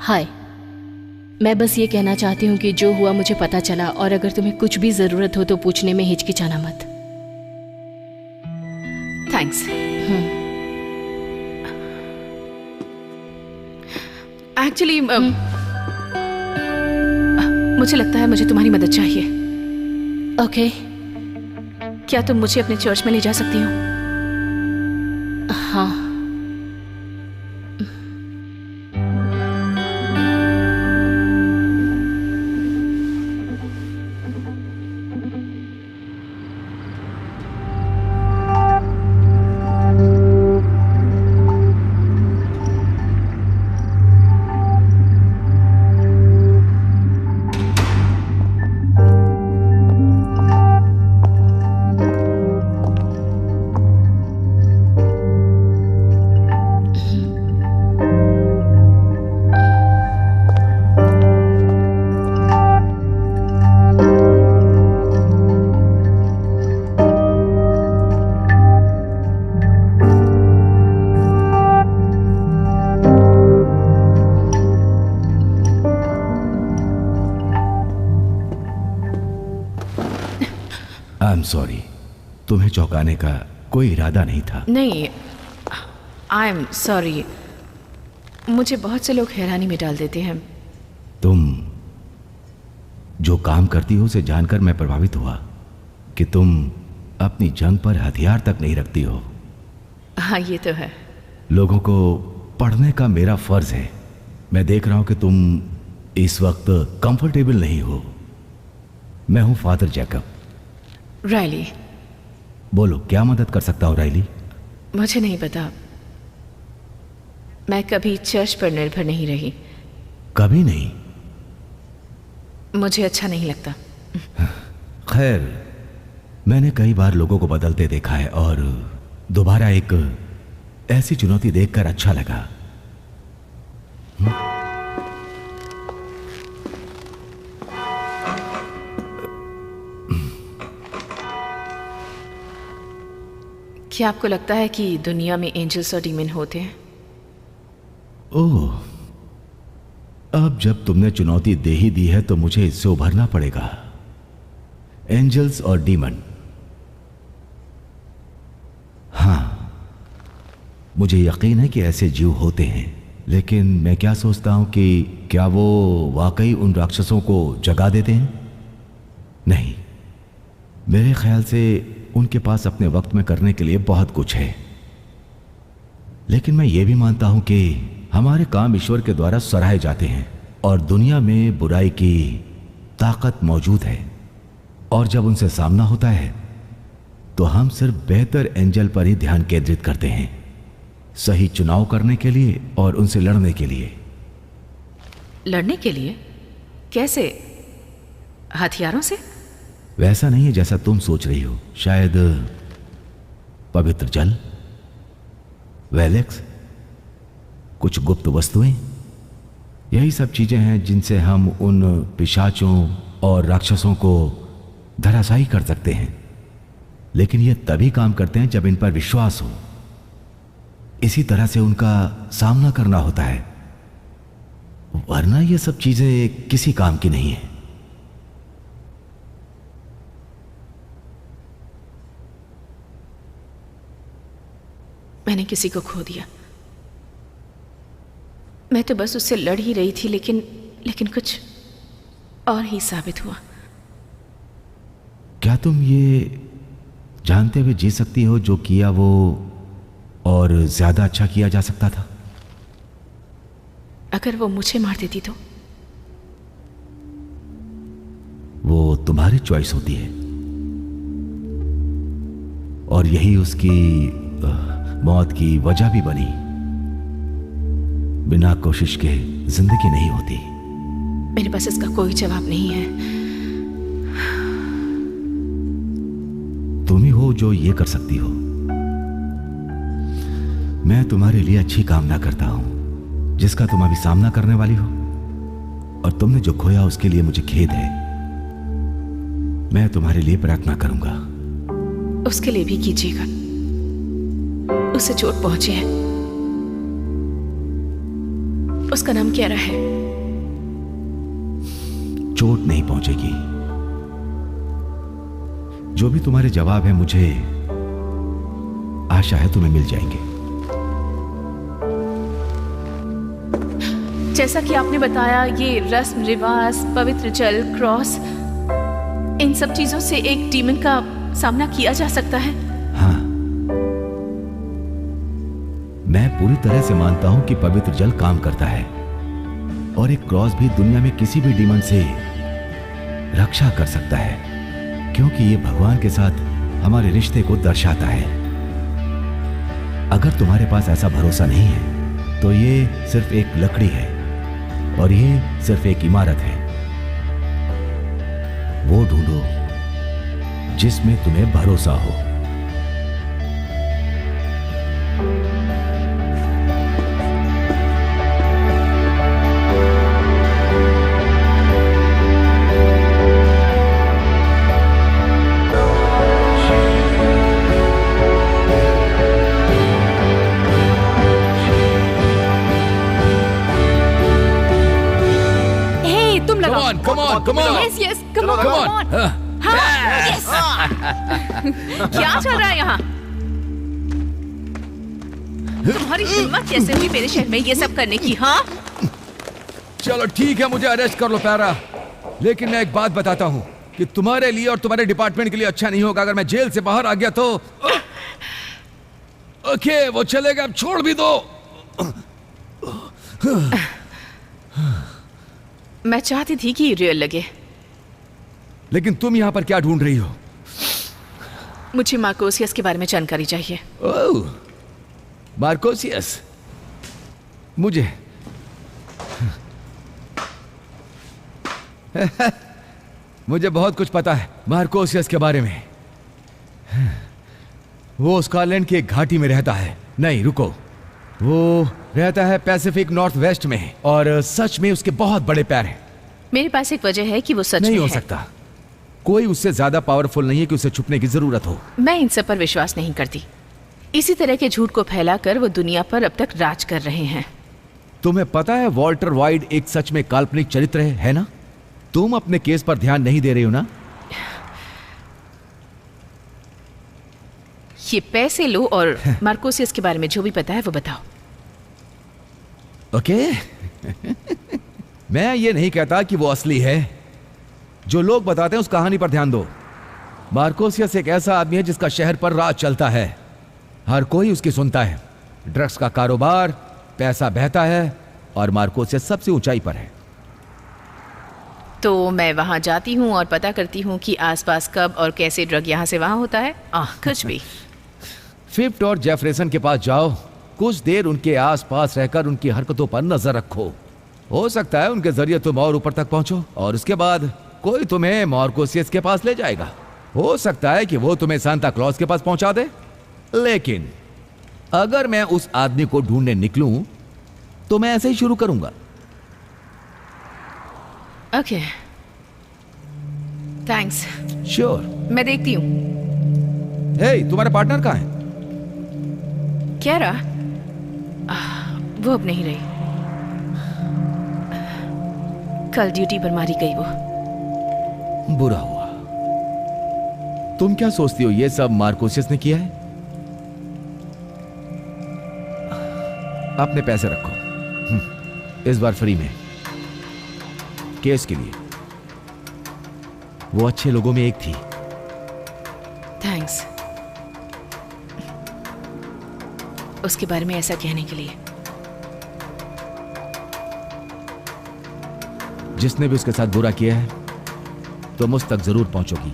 हाय, मैं बस ये कहना चाहती हूँ कि जो हुआ मुझे पता चला, और अगर तुम्हें कुछ भी जरूरत हो तो पूछने में हिचकिचाना मत। थैंक्स। एक्चुअली मुझे लगता है मुझे तुम्हारी मदद चाहिए। ओके। क्या तुम मुझे अपने चर्च में ले जा सकती हो? हाँ। सॉरी, तुम्हें चौंकाने का कोई इरादा नहीं था। नहीं, आई एम सॉरी। मुझे बहुत से लोग हैरानी में डाल देते हैं। तुम जो काम करती हो उसे जानकर मैं प्रभावित हुआ कि तुम अपनी जंग पर हथियार तक नहीं रखती हो। हाँ, ये तो है। लोगों को पढ़ने का मेरा फर्ज है। मैं देख रहा हूं कि तुम इस वक्त कंफर्टेबल नहीं हो। मैं हूं फादर जैकब। रायली। बोलो, क्या मदद कर सकता हूं रायली? मुझे नहीं पता। मैं कभी चर्च पर निर्भर नहीं रही। कभी नहीं? मुझे अच्छा नहीं लगता। खैर, मैंने कई बार लोगों को बदलते देखा है, और दोबारा एक ऐसी चुनौती देखकर अच्छा लगा। क्या आपको लगता है कि दुनिया में एंजल्स और डीमन होते हैं? ओह, अब जब तुमने चुनौती दे ही दी है तो मुझे इससे उभरना पड़ेगा। एंजल्स और डीमन, हाँ, मुझे यकीन है कि ऐसे जीव होते हैं, लेकिन मैं क्या सोचता हूं कि क्या वो वाकई उन राक्षसों को जगा देते हैं? नहीं, मेरे ख्याल से उनके पास अपने वक्त में करने के लिए बहुत कुछ है। लेकिन मैं ये भी मानता हूं कि हमारे काम ईश्वर के द्वारा सराहे जाते हैं, और दुनिया में बुराई की ताकत मौजूद है, और जब उनसे सामना होता है तो हम सिर्फ बेहतर एंजल पर ही ध्यान केंद्रित करते हैं, सही चुनाव करने के लिए और उनसे लड़ने के लिए। लड़ने के लिए? कैसे? हथियारों से? वैसा नहीं है जैसा तुम सोच रही हो। शायद पवित्र जल, वेलेक्स, कुछ गुप्त वस्तुएं, यही सब चीजें हैं जिनसे हम उन पिशाचों और राक्षसों को धराशायी कर सकते हैं, लेकिन ये तभी काम करते हैं जब इन पर विश्वास हो। इसी तरह से उनका सामना करना होता है, वरना ये सब चीजें किसी काम की नहीं है। मैंने किसी को खो दिया। मैं तो बस उससे लड़ ही रही थी, लेकिन कुछ और ही साबित हुआ। क्या तुम ये जानते हुए जी सकती हो जो किया वो और ज्यादा अच्छा किया जा सकता था? अगर वो मुझे मार देती तो? वो तुम्हारी चॉइस होती है, और यही उसकी मौत की वजह भी बनी। बिना कोशिश के जिंदगी नहीं होती। मेरे पास इसका कोई जवाब नहीं है। तुम ही हो जो ये कर सकती हो। मैं तुम्हारे लिए अच्छी कामना करता हूं, जिसका तुम अभी सामना करने वाली हो, और तुमने जो खोया उसके लिए मुझे खेद है। मैं तुम्हारे लिए प्रार्थना करूंगा। उसके लिए भी कीजिएगा। उसे चोट पहुंची है। उसका नाम क्या रहा है? चोट नहीं पहुंचेगी। जो भी तुम्हारे जवाब है, मुझे आशा है तुम्हें मिल जाएंगे। जैसा कि आपने बताया, ये रस्म रिवाज, पवित्र जल, क्रॉस, इन सब चीजों से एक डीमन का सामना किया जा सकता है। हाँ, मैं पूरी तरह से मानता हूं कि पवित्र जल काम करता है, और एक क्रॉस भी दुनिया में किसी भी डीमन से रक्षा कर सकता है, क्योंकि ये भगवान के साथ हमारे रिश्ते को दर्शाता है। अगर तुम्हारे पास ऐसा भरोसा नहीं है तो ये सिर्फ एक लकड़ी है, और ये सिर्फ एक इमारत है। वो ढूंढो जिसमें तुम्हें भरोसा हो। Come on. Yes, come on. हाँ, yes. क्या चल रहा है यहाँ? तुम्हारी हिम्मत कैसे हुई मेरे शहर में ये सब करने की? हाँ, चलो ठीक है, मुझे अरेस्ट कर लो प्यारा, लेकिन मैं एक बात बताता हूँ कि तुम्हारे लिए और तुम्हारे डिपार्टमेंट के लिए अच्छा नहीं होगा अगर मैं जेल से बाहर आ गया तो। ओके, वो चलेगा, अब छोड़ भी दो। मैं चाहती थी कि रियल लगे। लेकिन तुम यहाँ पर क्या ढूंढ रही हो? मुझे मार्कोसियस के बारे में जानकारी चाहिए। ओह, मार्कोसियस, मुझे मुझे बहुत कुछ पता है मार्कोसियस के बारे में। वो स्कॉटलैंड की एक घाटी में रहता है। नहीं रुको, वो रहता है पैसिफिक नॉर्थ वेस्ट में, और सच में उसके बहुत बड़े पैर हैं। मेरे पास एक वजह है कि वो सच नहीं में हो है। सकता। कोई उससे ज्यादा पावरफुल नहीं है कि उसे छुपने की जरूरत हो। मैं इन सब पर विश्वास नहीं करती। इसी तरह के झूठ को फैलाकर वो दुनिया पर अब तक राज कर रहे हैं। तुम्हें पता है वॉल्टर वाइड एक सच में काल्पनिक चरित्र है ना? तुम अपने केस पर ध्यान नहीं दे रही हो ना? ये पैसे लो और मार्कोसियस के बारे में जो भी पता है वो बताओ। ओके मैं ये नहीं कहता कि वो असली है। जो लोग बताते हैं उस कहानी पर ध्यान दो। मार्कोसियस एक ऐसा आदमी है जिसका शहर पर राज चलता है। हर कोई उसकी सुनता है। ड्रग्स का कारोबार, पैसा बहता है, और मार्कोसियस सबसे ऊंचाई पर है। तो मैं वहां जाती हूँ और पता करती हूँ कि आसपास कब और कैसे ड्रग यहाँ से वहां होता है। कुछ भी। फिफ्थ और जेफरसन के पास जाओ, कुछ देर उनके आसपास रहकर उनकी हरकतों पर नजर रखो। हो सकता है उनके जरिए तुम और ऊपर तक पहुंचो, और उसके बाद कोई तुम्हें मार्कोसियस के पास ले जाएगा। हो सकता है कि वो तुम्हें सांता क्लॉज के पास पहुंचा दे। लेकिन अगर मैं उस आदमी को ढूंढने निकलूं तो मैं ऐसे ही शुरू करूंगा। Okay, thanks. श्योर। मैं देखती हूँ। हे, तुम्हारा पार्टनर कहाँ है? क्या रहा? वो अब नहीं रही। कल ड्यूटी पर मारी गई वो। बुरा हुआ। तुम क्या सोचती हो ये सब मार्कोसियस ने किया है? अपने पैसे रखो, इस बार फ्री में, केस के लिए। वो अच्छे लोगों में एक थी। थैंक्स उसके बारे में ऐसा कहने के लिए। जिसने भी उसके साथ बुरा किया है तुम उस तक जरूर पहुंचोगी।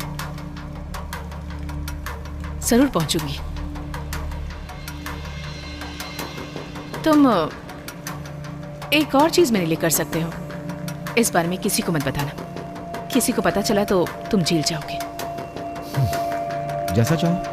जरूर पहुंचूंगी। तुम एक और चीज मेरे लिए कर सकते हो। इस बारे में किसी को मत बताना। किसी को पता चला तो तुम जेल जाओगे। जैसा चाहो।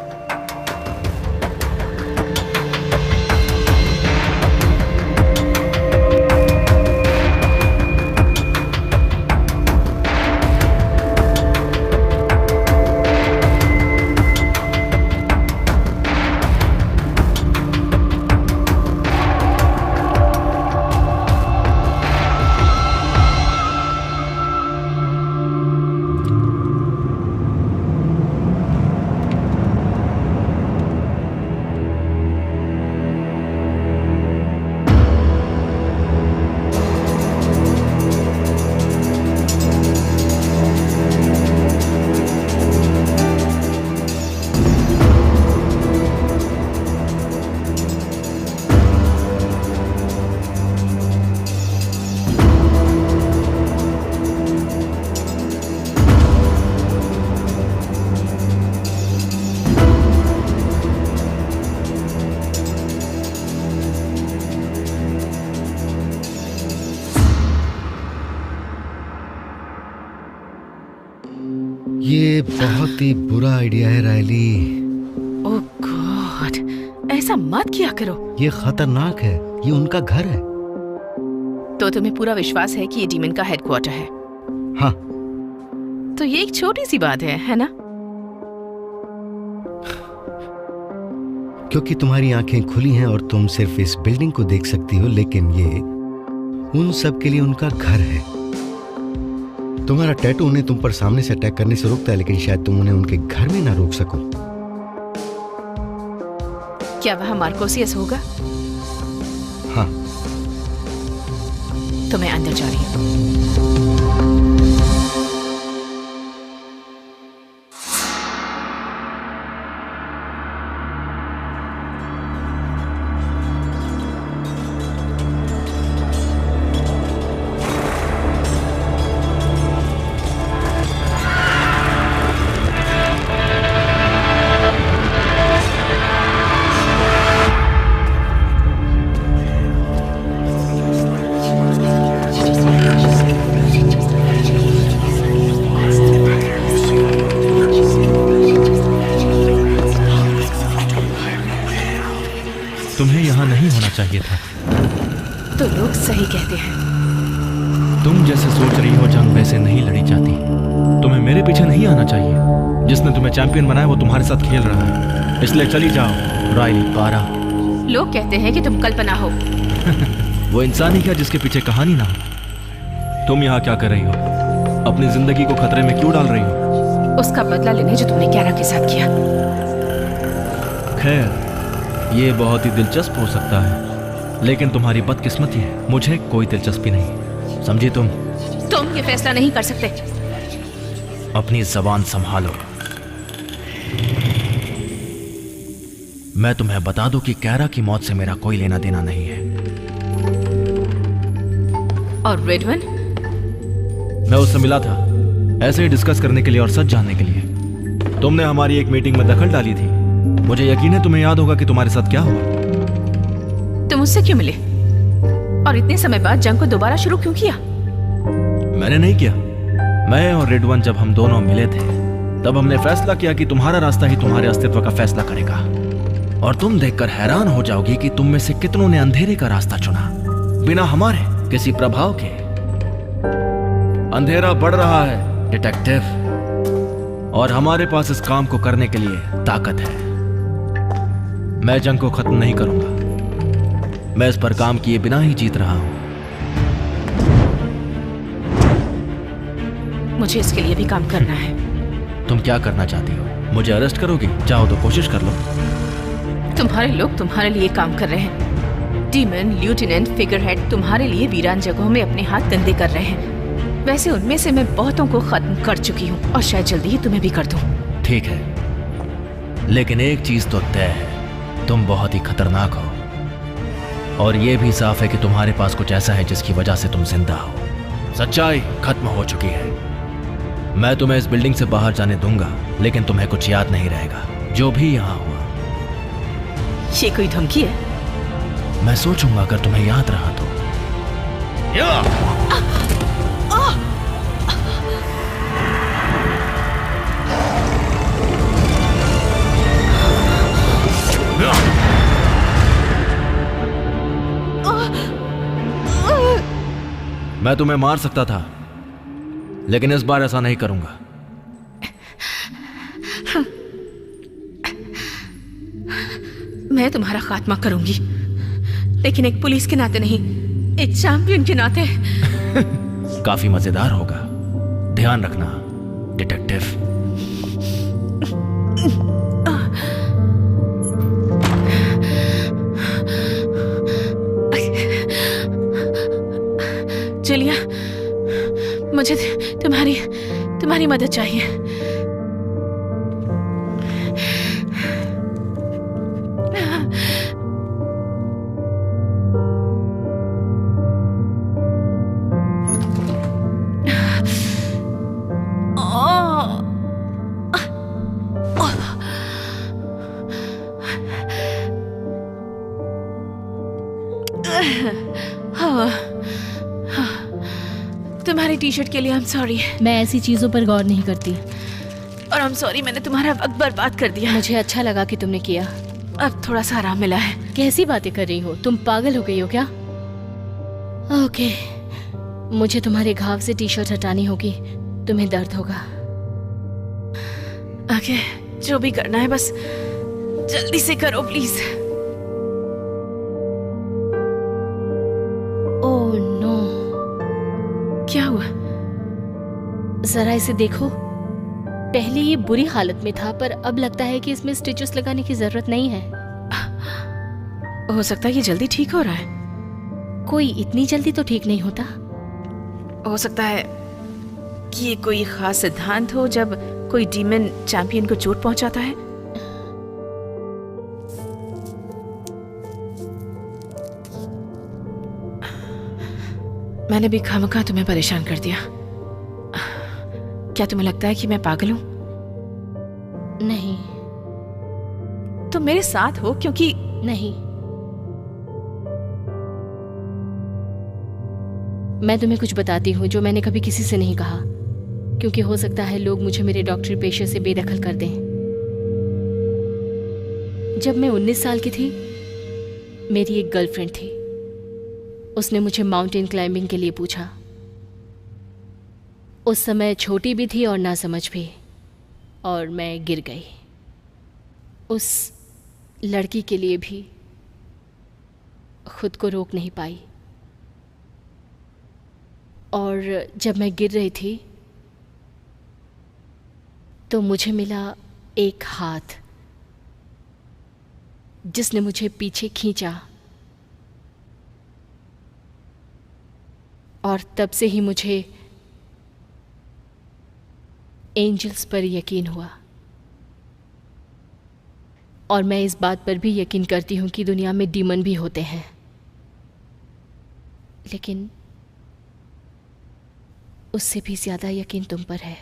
ये बहुत ही बुरा आइडिया है रायली। ओह गॉड, ऐसा मत किया करो। ये खतरनाक है। ये उनका घर है। तो तुम्हें पूरा विश्वास है कि ये डीमन का हेडक्वार्टर है? हाँ। तो ये एक छोटी सी बात है ना? क्योंकि तुम्हारी आंखें खुली हैं और तुम सिर्फ इस बिल्डिंग को देख सकती हो, लेकिन ये उन सब के लिए उनका घर है। तुम्हारा टैटू उन्हें तुम पर सामने से अटैक करने से रोकता है, लेकिन शायद तुम उन्हें उनके घर में ना रोक सको। क्या वहां मार्कोसियस होगा? हाँ। तो मैं अंदर जा रही हूँ। तुम्हें यहाँ नहीं होना चाहिए था। तो लोग सही कहते हैं। तुम जैसे सोच रही हो जंग वैसे नहीं लड़ी जाती। तुम्हें मेरे पीछे नहीं आना चाहिए। जिसने तुम्हें चैंपियन बनाया वो तुम्हारे साथ खेल रहा है, इसलिए चली जाओ रायली कारा। लोग कहते हैं कि तुम कल्पना हो। वो इंसान ही क्या जिसके पीछे कहानी ना हो। तुम यहाँ क्या कर रही हो? अपनी जिंदगी को खतरे में क्यों डाल रही हो? उसका बदला लेने जो तुमने कैरा के साथ किया। खैर, ये बहुत ही दिलचस्प हो सकता है, लेकिन तुम्हारी बदकिस्मती है, मुझे कोई दिलचस्पी नहीं। समझी तुम ये फैसला नहीं कर सकते। अपनी जबान संभालो। मैं तुम्हें बता दूं कि कैरा की मौत से मेरा कोई लेना देना नहीं है। और रेडवन? मैं उससे मिला था, ऐसे ही डिस्कस करने के लिए और सच जानने के लिए। तुमने हमारी एक मीटिंग में दखल डाली थी। मुझे यकीन है तुम्हें याद होगा कि तुम्हारे साथ क्या हुआ। तुम उससे क्यों मिले? और इतने समय बाद जंग को दोबारा शुरू क्यों किया? मैंने नहीं किया। मैं और रेडवन जब हम दोनों मिले थे तब हमने फैसला किया कि तुम्हारा रास्ता ही तुम्हारे अस्तित्व का फैसला करेगा। और तुम देखकर हैरान हो जाओगी कि तुम में से कितनों ने अंधेरे का रास्ता चुना, बिना हमारे किसी प्रभाव के। अंधेरा बढ़ रहा है डिटेक्टिव। और हमारे पास इस काम को करने के लिए ताकत है। मैं जंग को खत्म नहीं करूंगा। मैं इस पर काम किए बिना ही जीत रहा हूं। मुझे इसके लिए भी काम करना है। तुम क्या करना चाहती हो? मुझे अरेस्ट करोगी? चाहो तो कोशिश कर लो। तुम्हारे लोग तुम्हारे लिए काम कर रहे हैं। डीमन, ल्यूटेनेंट, फिगरहेड तुम्हारे लिए वीरान जगहों में अपने हाथ गंदे कर रहे हैं। वैसे उनमें से मैं बहुतों को खत्म कर चुकी हूँ और शायद जल्दी ही तुम्हें भी कर दूँ। ठीक है, लेकिन एक चीज तो तय है, तुम बहुत ही खतरनाक हो। और ये भी साफ है कि तुम्हारे पास कुछ ऐसा है जिसकी वजह से तुम जिंदा हो। सच्चाई खत्म हो चुकी है। मैं तुम्हें इस बिल्डिंग से बाहर जाने दूंगा, लेकिन तुम्हें कुछ याद नहीं रहेगा जो भी यहाँ हुआ। ये कोई धमकी है? मैं सोचूंगा अगर तुम्हें याद रहा तो। मैं तुम्हें मार सकता था, लेकिन इस बार ऐसा नहीं करूंगा। मैं तुम्हारा खात्मा करूंगी, लेकिन एक पुलिस के नाते नहीं, एक चैंपियन के नाते। काफी मजेदार होगा, ध्यान रखना डिटेक्टिव। जूलिया, मुझे तुम्हारी मदद चाहिए। तुम्हारी टी शर्ट के लिए आई एम सॉरी। मैं ऐसी चीजों पर गौर नहीं करती। और आई एम सॉरी, मैंने तुम्हारा वक्त बर्बाद कर दिया। मुझे अच्छा लगा कि तुमने किया। अब थोड़ा सा आराम मिला है। कैसी बातें कर रही हो? तुम पागल हो गई हो क्या? ओके, मुझे तुम्हारे घाव से टी शर्ट हटानी होगी, तुम्हें दर्द होगा। ओके, जो भी करना है बस जल्दी से करो प्लीज। ओह नो, क्या हुआ? जरा इसे देखो। पहले ये बुरी हालत में था, पर अब लगता है कि इसमें स्टिचेस लगाने की जरूरत नहीं है। हो सकता है ये जल्दी ठीक हो रहा है। कोई इतनी जल्दी तो ठीक नहीं होता। हो सकता है कि ये कोई खास सिद्धांत हो जब कोई डीमन चैंपियन को चोट पहुंचाता है। मैंने भी खामखा तुम्हें परेशान कर दिया। क्या तुम्हें लगता है कि मैं पागल हूं? नहीं। तुम मेरे साथ हो क्योंकि नहीं, मैं तुम्हें कुछ बताती हूँ जो मैंने कभी किसी से नहीं कहा, क्योंकि हो सकता है लोग मुझे मेरे डॉक्टरी पेशे से बेदखल कर दें। जब मैं 19 साल की थी, मेरी एक गर्लफ्रेंड थी। उसने मुझे माउंटेन क्लाइंबिंग के लिए पूछा। उस समय छोटी भी थी और ना समझ भी, और मैं गिर गई। उस लड़की के लिए भी खुद को रोक नहीं पाई, और जब मैं गिर रही थी तो मुझे मिला एक हाथ जिसने मुझे पीछे खींचा, और तब से ही मुझे एंजल्स पर यकीन हुआ। और मैं इस बात पर भी यकीन करती हूँ कि दुनिया में डीमन भी होते हैं, लेकिन उससे भी ज्यादा यकीन तुम पर है।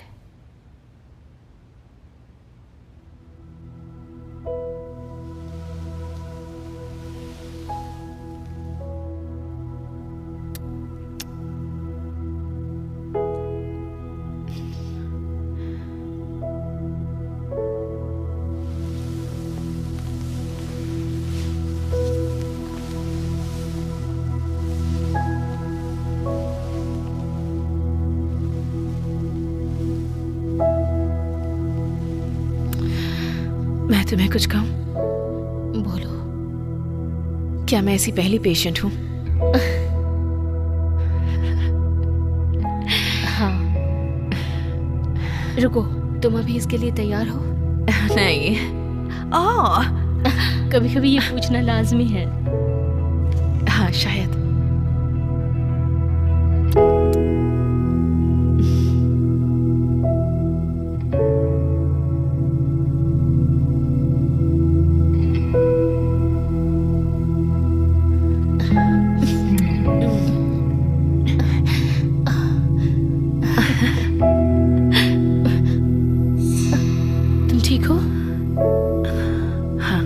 मैं तुम्हें कुछ कहूं? बोलो। क्या मैं ऐसी पहली पेशेंट हूं? हाँ। रुको, तुम अभी इसके लिए तैयार हो? नहीं। कभी कभी ये पूछना लाजमी है। हाँ, शायद। तुम ठीक हो? हाँ।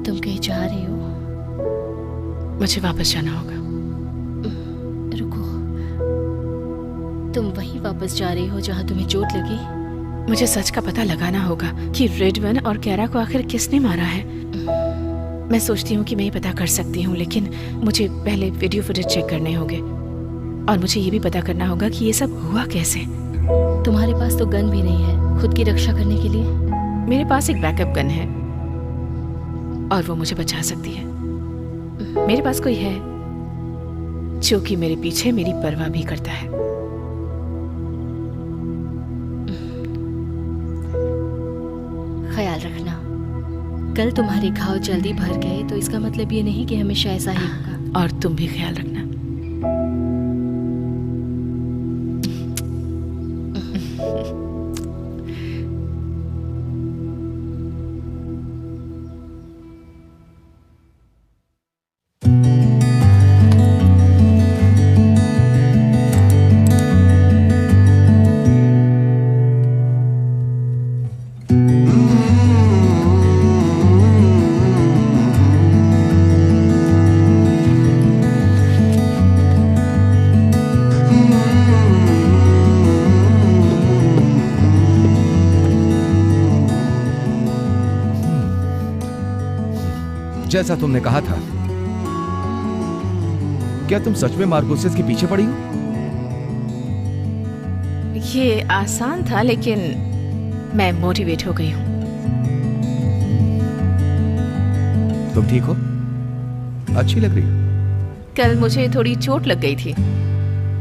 तुम कहीं जा रही हो? मुझे वापस जाना होगा। रुको, तुम वहीं वापस जा रही हो जहां तुम्हें चोट लगी? मुझे सच का पता लगाना होगा कि रेडवन और कैरा को आखिर किसने मारा है। मैं सोचती हूँ कि मैं ये पता कर सकती हूँ, लेकिन मुझे पहले वीडियो फुटेज चेक करने होंगे और मुझे ये भी पता करना होगा कि ये सब हुआ कैसे। तुम्हारे पास तो गन भी नहीं है खुद की रक्षा करने के लिए? मेरे पास एक बैकअप गन है और वो मुझे बचा सकती है। मेरे पास कोई है जो कि मेरे पीछे मेरी परवाह भी करता है। ख्याल रखना, कल तुम्हारे घाव जल्दी भर गए तो इसका मतलब ये नहीं कि हमेशा ऐसा ही होगा। और तुम भी ख्याल रखना। जैसा तुमने कहा था, क्या तुम सच में मार्कोसिस के पीछे पड़ी हो? ये आसान था, लेकिन मैं मोटिवेट हो गई हूँ। तुम ठीक हो? अच्छी लग रही हो। कल मुझे थोड़ी चोट लग गई थी।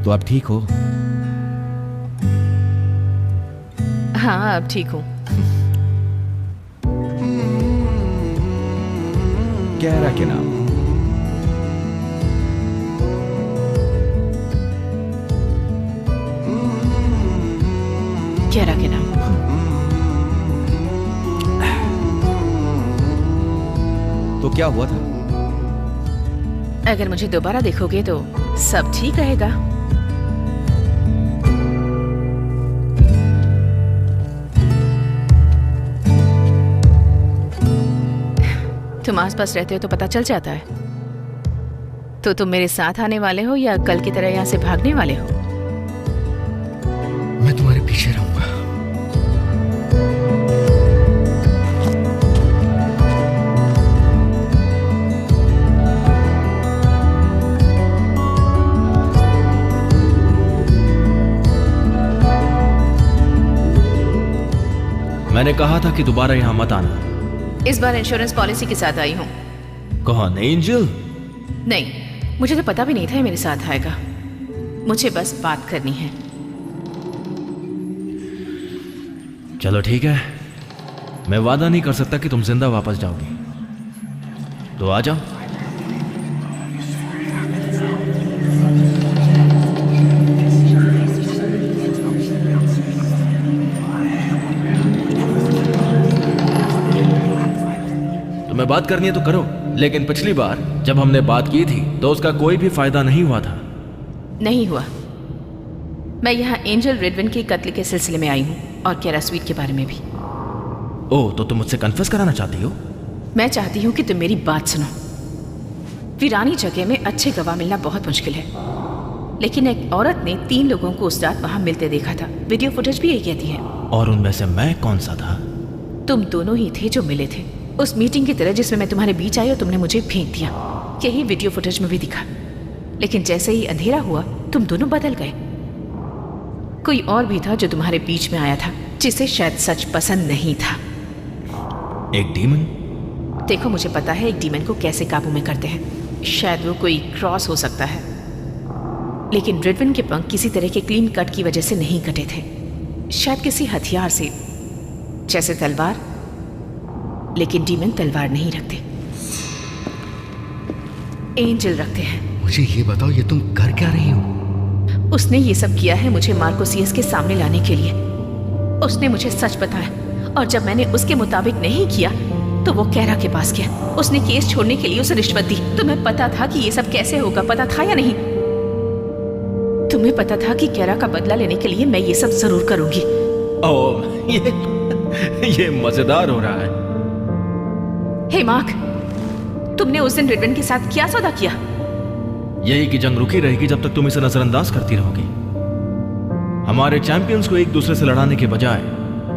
तो अब ठीक हो? हाँ, अब ठीक हूँ। कैरा के नाम? कैरा के नाम। तो क्या हुआ था? अगर मुझे दोबारा देखोगे तो सब ठीक रहेगा। तुम आसपास रहते हो तो पता चल जाता है। तो तुम मेरे साथ आने वाले हो या कल की तरह यहाँ से भागने वाले हो? मैं तुम्हारे पीछे रहूंगा। मैंने कहा था कि दोबारा यहाँ मत आना। इस बार इंश्योरेंस पॉलिसी के साथ आई हूँ। कौन, एंजल? नहीं, मुझे तो पता भी नहीं था ये मेरे साथ आएगा। मुझे बस बात करनी है। चलो ठीक है, मैं वादा नहीं कर सकता कि तुम जिंदा वापस जाओगी, तो आ जाओ। तुम्हें बात करनी है तो करो, लेकिन पिछली बार जब हमने बात की थी तो उसका कोई भी फायदा नहीं हुआ था। नहीं हुआ। मैं यहाँ एंजल रेडवन के कत्ल के सिलसिले में आई हूँ और कैरा स्वीट के बारे में भी। ओह, तो तुम मुझसे कन्फेस कराना चाहती हो? मैं चाहती हूँ कि तुम मेरी बात सुनो। वीरानी जगह में अच्छे गवाह मिलना बहुत मुश्किल है। लेकिन एक औरत ने 3 लोगों को उस रात वहां मिलते देखा था। वीडियो फुटेज भी यही कहती है। और उनमें से मैं कौन सा था? तुम दोनों ही थे जो मिले थे उस मीटिंग की तरह जिसमें मैं तुम्हारे बीच आई और तुमने मुझे फेंक दिया। यही वीडियो फुटेज में भी दिखा। लेकिन जैसे ही अंधेरा हुआ तुम दोनों बदल गए। कोई और भी था जो तुम्हारे बीच में आया था, जिसे शायद सच पसंद नहीं था। एक डीमन? देखो, मुझे पता है एक डीमन को कैसे काबू में करते हैं। शायद वो कोई क्रॉस हो सकता है, लेकिन रिडविन के पंख किसी तरह के क्लीन कट की वजह से नहीं कटे थे। शायद किसी हथियार से, जैसे तलवार। लेकिन डीमन तलवार नहीं रखते, एंजल रखते हैं। मुझे ये बताओ, ये तुम कर क्या रही हो? उसने ये सब किया है मुझे मार्कोसियस के सामने लाने के लिए। उसने मुझे सच बताया और जब मैंने उसके मुताबिक नहीं किया तो वो कैरा के पास गया। उसने केस छोड़ने के लिए उसे रिश्वत दी। तुम्हें पता था कि ये सब कैसे होगा, पता था या नहीं? तुम्हें पता था कि कैरा का बदला लेने के लिए मैं ये सब जरूर करूंगी। ओह, ये मजेदार हो रहा है। हे मार्क, तुमने उस दिन रिडविन के साथ क्या सौदा किया? यही कि जंग रुकी रहेगी जब तक तुम इसे नजरअंदाज करती रहोगी। हमारे चैंपियंस को एक दूसरे से लड़ाने के बजाय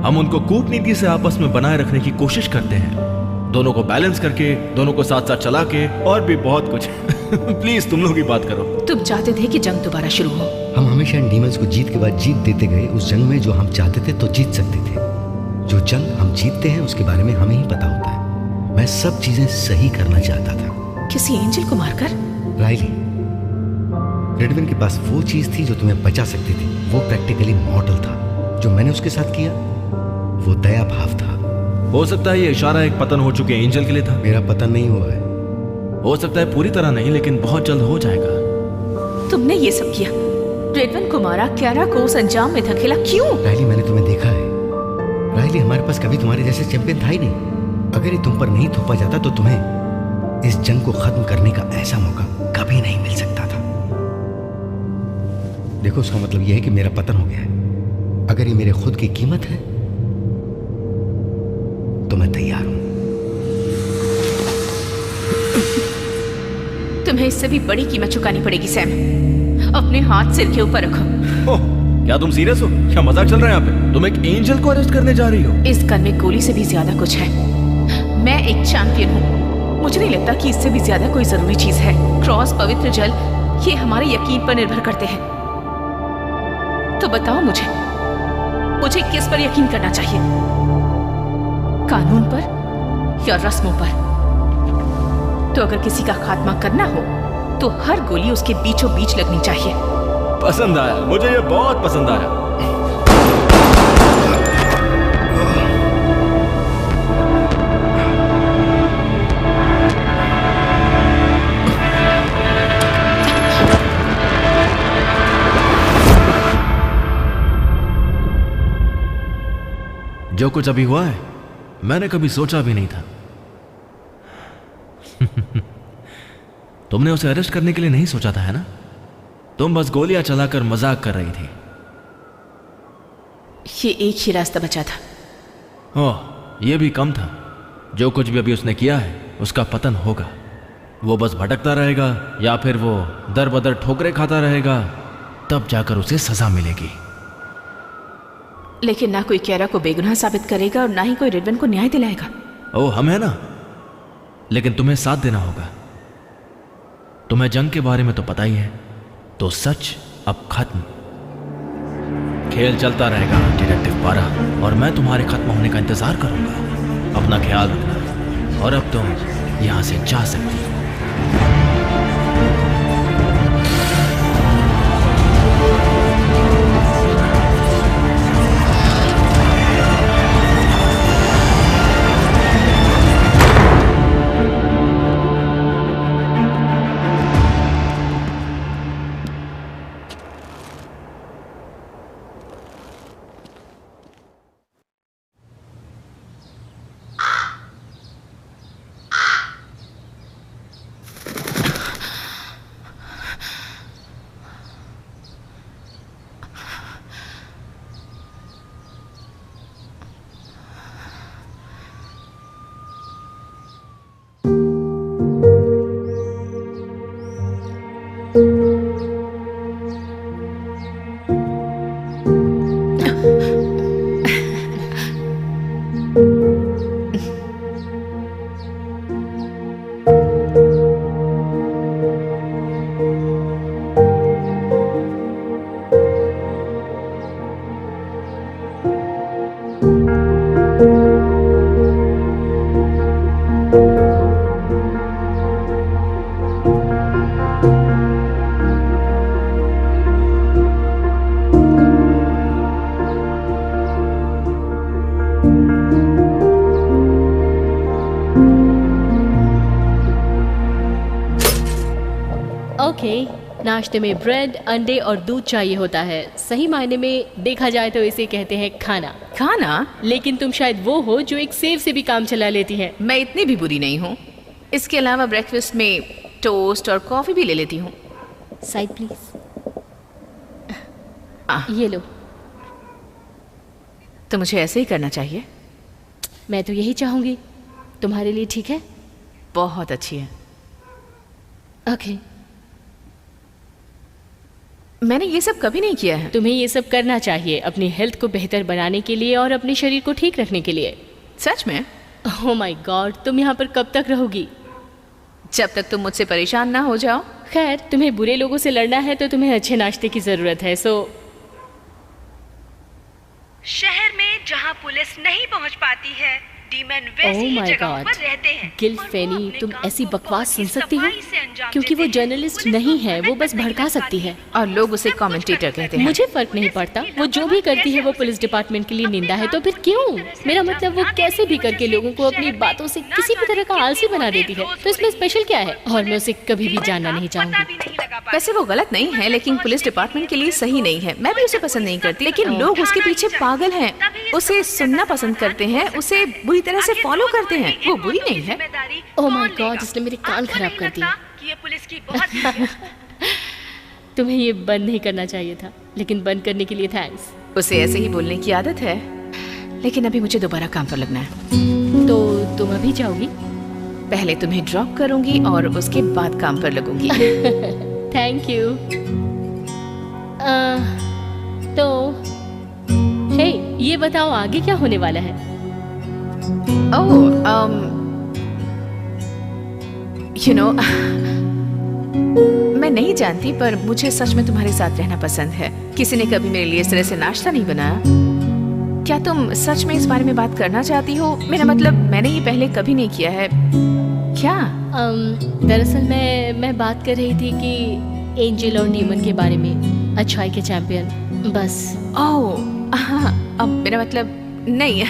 हम उनको कूटनीति से आपस में बनाए रखने की कोशिश करते हैं, दोनों को बैलेंस करके, दोनों को साथ साथ चला के, और भी बहुत कुछ। प्लीज तुम लोग ही बात करो। तुम चाहते थे कि जंग दोबारा शुरू हो। हम हमेशा इन डीमंस को जीत के बाद जीत देते गए। उस जंग में जो हम चाहते थे तो जीत सकते थे। जो जंग हम जीतते हैं उसके बारे में हमें ही पता होता है। मैं सब चीजें सही करना चाहता था। किसी एंजल को मारकर? राइली, रिडविन के पास वो चीज थी जो तुम्हें बचा सकती थी। वो प्रैक्टिकली मॉडल था। जो मैंने उसके साथ किया वो दया भाव था। हो सकता है ये इशारा एक पतन हो चुके एंजल के लिए था। मेरा पतन नहीं हुआ है। हो सकता है पूरी तरह नहीं, लेकिन बहुत जल्द हो जाएगा। तुमने ये सब किया, रिडविन को मारा, कैरा को उस अंजाम में धकेला, क्यों? राइली, मैंने तुम्हें देखा है। राइली, हमारे पास कभी तुम्हारे जैसे चैंपियन था ही नहीं। अगर ये तुम पर नहीं थोपा जाता तो तुम्हें इस जंग को खत्म करने का ऐसा मौका कभी नहीं मिल सकता था। देखो, उसका मतलब यह है कि मेरा पतन हो गया है। अगर ये मेरे खुद की कीमत है तो मैं तैयार हूं। तुम्हें इससे भी बड़ी कीमत चुकानी पड़ेगी सैम। अपने हाथ सिर के ऊपर रखो। क्या तुम सीरियस हो? क्या मजाक चल रहा है यहाँ पे? तुम एक एंजल को अरेस्ट करने जा रही हो? इस गन में गोली से भी ज्यादा कुछ है। मैं एक चैंपियन हूँ। मुझे नहीं लगता कि इससे भी ज्यादा कोई जरूरी चीज है। क्रॉस, पवित्र जल, ये हमारे यकीन पर निर्भर करते हैं। तो बताओ मुझे किस पर यकीन करना चाहिए? कानून पर या रस्मों पर? तो अगर किसी का खात्मा करना हो तो हर गोली उसके बीचों बीच लगनी चाहिए। पसंद आया, मुझे ये बहुत पसंद आया। जो कुछ अभी हुआ है मैंने कभी सोचा भी नहीं था। तुमने उसे अरेस्ट करने के लिए नहीं सोचा था, है ना? तुम बस गोलियां चलाकर मजाक कर रही थी। ये एक ही रास्ता बचा था। ओह, यह भी कम था। जो कुछ भी अभी उसने किया है उसका पतन होगा। वो बस भटकता रहेगा या फिर वो दर बदर ठोकरे खाता रहेगा, तब जाकर उसे सजा मिलेगी। लेकिन ना कोई कैरा को बेगुनाह साबित करेगा और ना ही कोई रिडविन को न्याय दिलाएगा। ओह, हम है ना। लेकिन तुम्हें साथ देना होगा। तुम्हें जंग के बारे में तो पता ही है। तो सच अब खत्म। खेल चलता रहेगा डिटेक्टिव पारा, और मैं तुम्हारे खत्म होने का इंतजार करूंगा। अपना ख्याल रखना, और अब तुम यहां से जा सकती हो। नाश्ते में ब्रेड, अंडे और दूध चाहिए होता है। सही मायने में देखा जाए तो इसे कहते हैं खाना। खाना? लेकिन तुम शायद वो हो जो एक सेव से भी काम चला लेती है। मैं इतनी भी बुरी नहीं हूँ। इसके अलावा ब्रेकफास्ट में टोस्ट और कॉफी भी ले लेती हूँ। Side please. ये लो। तो मुझे ऐसे ही करना चाहिए? मैं तो यही चाहूंगी। तुम्हारे लिए ठीक है? बहुत अच्छी है। ओके। मैंने ये सब कभी नहीं किया है। तुम्हें ये सब करना चाहिए अपनी हेल्थ को बेहतर बनाने के लिए और अपने शरीर को ठीक रखने के लिए। सच में? ओह माय गॉड, तुम यहाँ पर कब तक रहोगी? जब तक तुम मुझसे परेशान ना हो जाओ। खैर, तुम्हें बुरे लोगों से लड़ना है तो तुम्हें अच्छे नाश्ते की जरूरत है। शहर में जहाँ पुलिस नहीं पहुँच पाती है, डीमन वैसी ही जगहों पर रहते हैं। गिल फेनी, तुम ऐसी बकवास सुन सकती हो? क्योंकि वो जर्नलिस्ट नहीं है, वो बस भड़का सकती है और लोग उसे कमेंटेटर कहते हैं। मुझे फर्क नहीं पड़ता, वो जो भी करती है वो पुलिस डिपार्टमेंट के लिए निंदा है। तो फिर क्यों? मेरा मतलब वो कैसे भी करके लोगों को अपनी बातों से किसी भी तरह का आलसी बना देती है। तो इसमें स्पेशल क्या है? और मैं उसे कभी भी जानना नहीं चाहूंगी। वैसे वो गलत नहीं है, लेकिन पुलिस डिपार्टमेंट के लिए सही नहीं है। मैं भी उसे पसंद नहीं करती, लेकिन लोग उसके पीछे पागल हैं। उसे सुनना पसंद करते हैं, उसे बुरी तरह से फॉलो करते हैं। वो बुरी नहीं है। ओह माय गॉड, इसने मेरे कान खराब कर दिए। ये पुलिस की बहुत तुम्हें ये बंद नहीं करना चाहिए था, लेकिन बंद करने के लिए थैंक्स। उसे ऐसे ही बोलने की आदत है, लेकिन अभी मुझे दोबारा काम पर लगना है। तो तुम अभी जाओगी? पहले तुम्हें ड्रॉप करूंगी और उसके बाद काम पर लगूंगी। Thank you. तो हे, ये बताओ आगे क्या होने वाला है? यू नो, मैं नहीं जानती, पर मुझे सच में तुम्हारे साथ रहना पसंद है। किसी ने कभी मेरे लिए इस तरह से नाश्ता नहीं बनाया। क्या तुम सच में इस बारे में बात करना चाहती हो? मेरा मतलब, मैंने ये पहले कभी नहीं किया है। क्या? दरअसल मैं बात कर रही थी कि एंजल और डीमन के बारे में, अच्छाई के चैंपियन, बस। ओह हाँ, अब मेरा मतलब नहीं,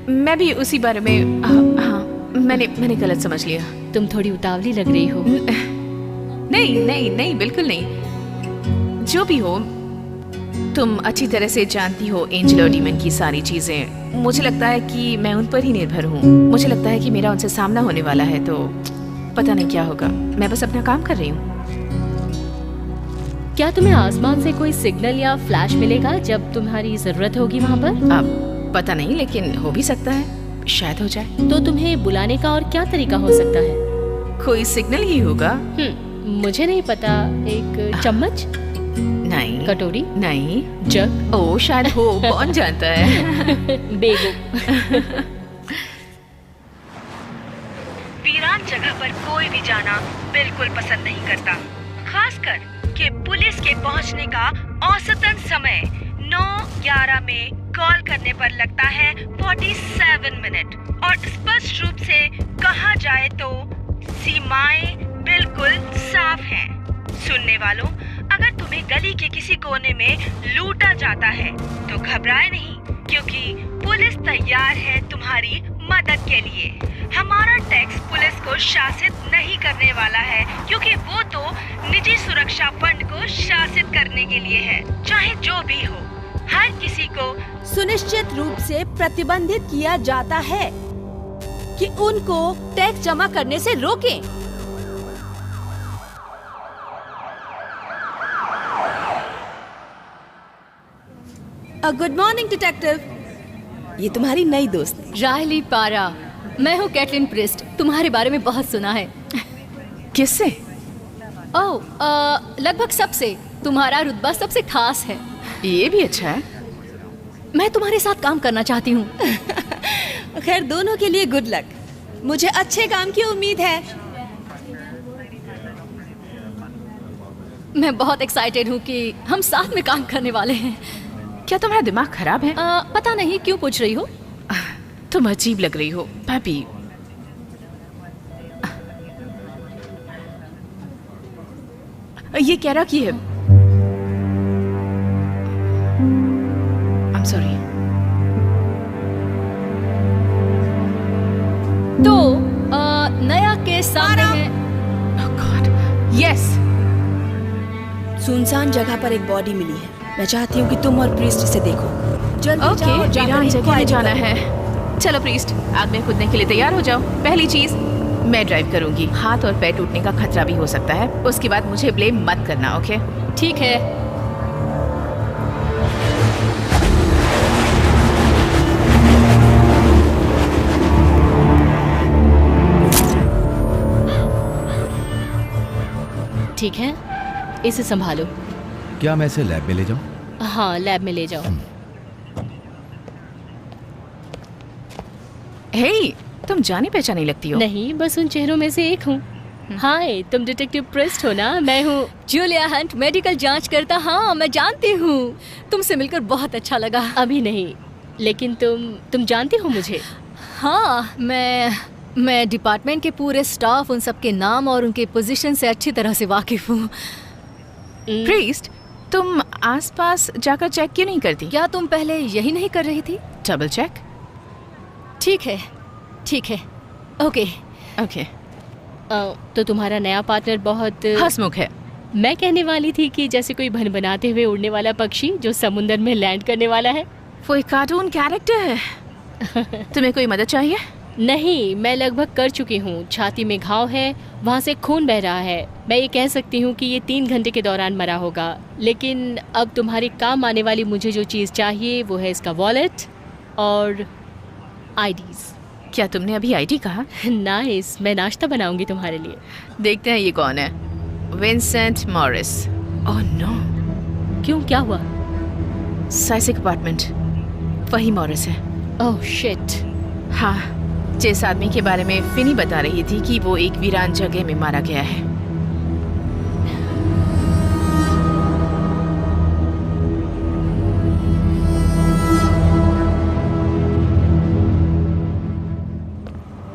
मैं भी उसी बारे में। हाँ, मैंने गलत समझ लिया। तुम थोड़ी उतावली लग रही हो। नहीं नहीं नहीं, बिल्कुल नहीं। जो भी हो, तुम अच्छी तरह से जानती हो एंजल और डीमन की सारी चीजें। मुझे लगता है कि मैं उन पर ही निर्भर हूँ। मुझे लगता है कि मेरा उनसे सामना होने वाला है, तो पता नहीं क्या होगा। मैं बस अपना काम कर रही हूँ। क्या तुम्हें आसमान से कोई सिग्नल या फ्लैश मिलेगा जब तुम्हारी जरूरत होगी वहाँ पर? अब पता नहीं, लेकिन हो भी सकता है, शायद हो जाए। तो तुम्हें बुलाने का और क्या तरीका हो सकता है? कोई सिग्नल ही होगा। मुझे नहीं पता। एक चम्मच? नहीं। कटोरी? नहीं। जग? ओ शायद हो, कौन जानता है। बेगो। वीरान जगह पर कोई भी जाना बिल्कुल पसंद नहीं करता, खासकर कि पुलिस के पहुंचने का औसतन समय 9:11 में कॉल करने पर लगता है 47 मिनट। और स्पष्ट रूप से कहा जाए तो सीमाएं बिल्कुल साफ हैं। सुनने वालों, अगर तुम्हें गली के किसी कोने में लूटा जाता है तो घबराए नहीं, क्योंकि पुलिस तैयार है तुम्हारी मदद के लिए। हमारा टैक्स पुलिस को शासित नहीं करने वाला है, क्योंकि वो तो निजी सुरक्षा फंड को शासित करने के लिए है। चाहे जो भी हो, हर किसी को सुनिश्चित रूप से प्रतिबंधित किया जाता है कि उनको टैक्स जमा करने से रोकें। गुड मॉर्निंग डिटेक्टिव, ये तुम्हारी नई दोस्त रायली पारा। मैं हूँ कैटलिन प्रिस्ट। तुम्हारे बारे में बहुत सुना है। किससे? ओह, लगभग सबसे। तुम्हारा रुतबा सबसे खास है। ये भी अच्छा है। मैं तुम्हारे साथ काम करना चाहती हूँ। खैर, दोनों के लिए गुड लक। मुझे अच्छे काम की उम्मीद है। मैं बहुत एक्साइटेड हूँ कि हम साथ में काम करने वाले हैं। क्या तुम्हारा दिमाग खराब है? पता नहीं, क्यों पूछ रही हो? तुम अजीब लग रही हो भाभी। ये कह रहा की है। I'm sorry. तो नया केस सामने है। Oh God. Yes. सुनसान जगह पर एक बॉडी मिली है। मैं चाहती हूँ कि तुम और प्रीस्ट इसे देखो। जल्दी ओके, जाओ और जाकर वीरान इनको जगह में ID जाना करो। है। चलो प्रीस्ट, आग में कूदने के लिए तैयार हो जाओ। पहली चीज, मैं ड्राइव करूंगी। हाथ और पैर टूटने का खतरा भी हो सकता है। उसके बाद मुझे ब्लेम मत करना, ओके? ठीक है। ठीक है, इसे संभालो। क्या मैं इसे लैब में ले जाऊं? हाँ, लैब में ले जाओ। हे, तुम जानी पहचानी लगती हो। नहीं, बस उन चेहरों में से एक हूँ। हाय, तुम डिटेक्टिव प्रेस्ट हो ना? मैं हूँ जूलिया हंट, मेडिकल जांच करता। हाँ, मैं जानती हूँ। तुमसे मिलकर बहुत अच्छा लगा। अभी नहीं, लेकिन तुम जानती हो मुझे? हाँ, मैं डिपार्टमेंट के पूरे स्टाफ, उन सब के नाम और उनके पोजीशन से अच्छी तरह से वाकिफ हूँ। प्रीस्ट, तुम आसपास जाकर चेक क्यों नहीं करती? क्या तुम पहले यही नहीं कर रही थी? Double check. ठीक है, ठीक है, ओके ओके। तो तुम्हारा नया पार्टनर बहुत हंसमुख है। मैं कहने वाली थी कि जैसे कोई भन बनाते हुए उड़ने वाला पक्षी जो समुद्र में लैंड करने वाला है। वो एक कार्टून कैरेक्टर है। तुम्हें कोई मदद चाहिए? नहीं, मैं लगभग कर चुकी हूँ। छाती में घाव है, वहाँ से खून बह रहा है। मैं ये कह सकती हूँ कि ये 3 घंटे के दौरान मरा होगा। लेकिन अब तुम्हारे काम आने वाली मुझे जो चीज़ चाहिए वो है इसका वॉलेट और आईडीज़। क्या तुमने अभी आईडी कहा? नाइस, मैं नाश्ता बनाऊंगी तुम्हारे लिए। देखते हैं ये कौन है। Vincent Morris. Oh no. क्यों, क्या हुआ? साइसिक अपार्टमेंट, वही मॉरिस है। Oh shit. हाँ, जिस आदमी के बारे में फिनी बता रही थी कि वो एक वीरान जगह में मारा गया है।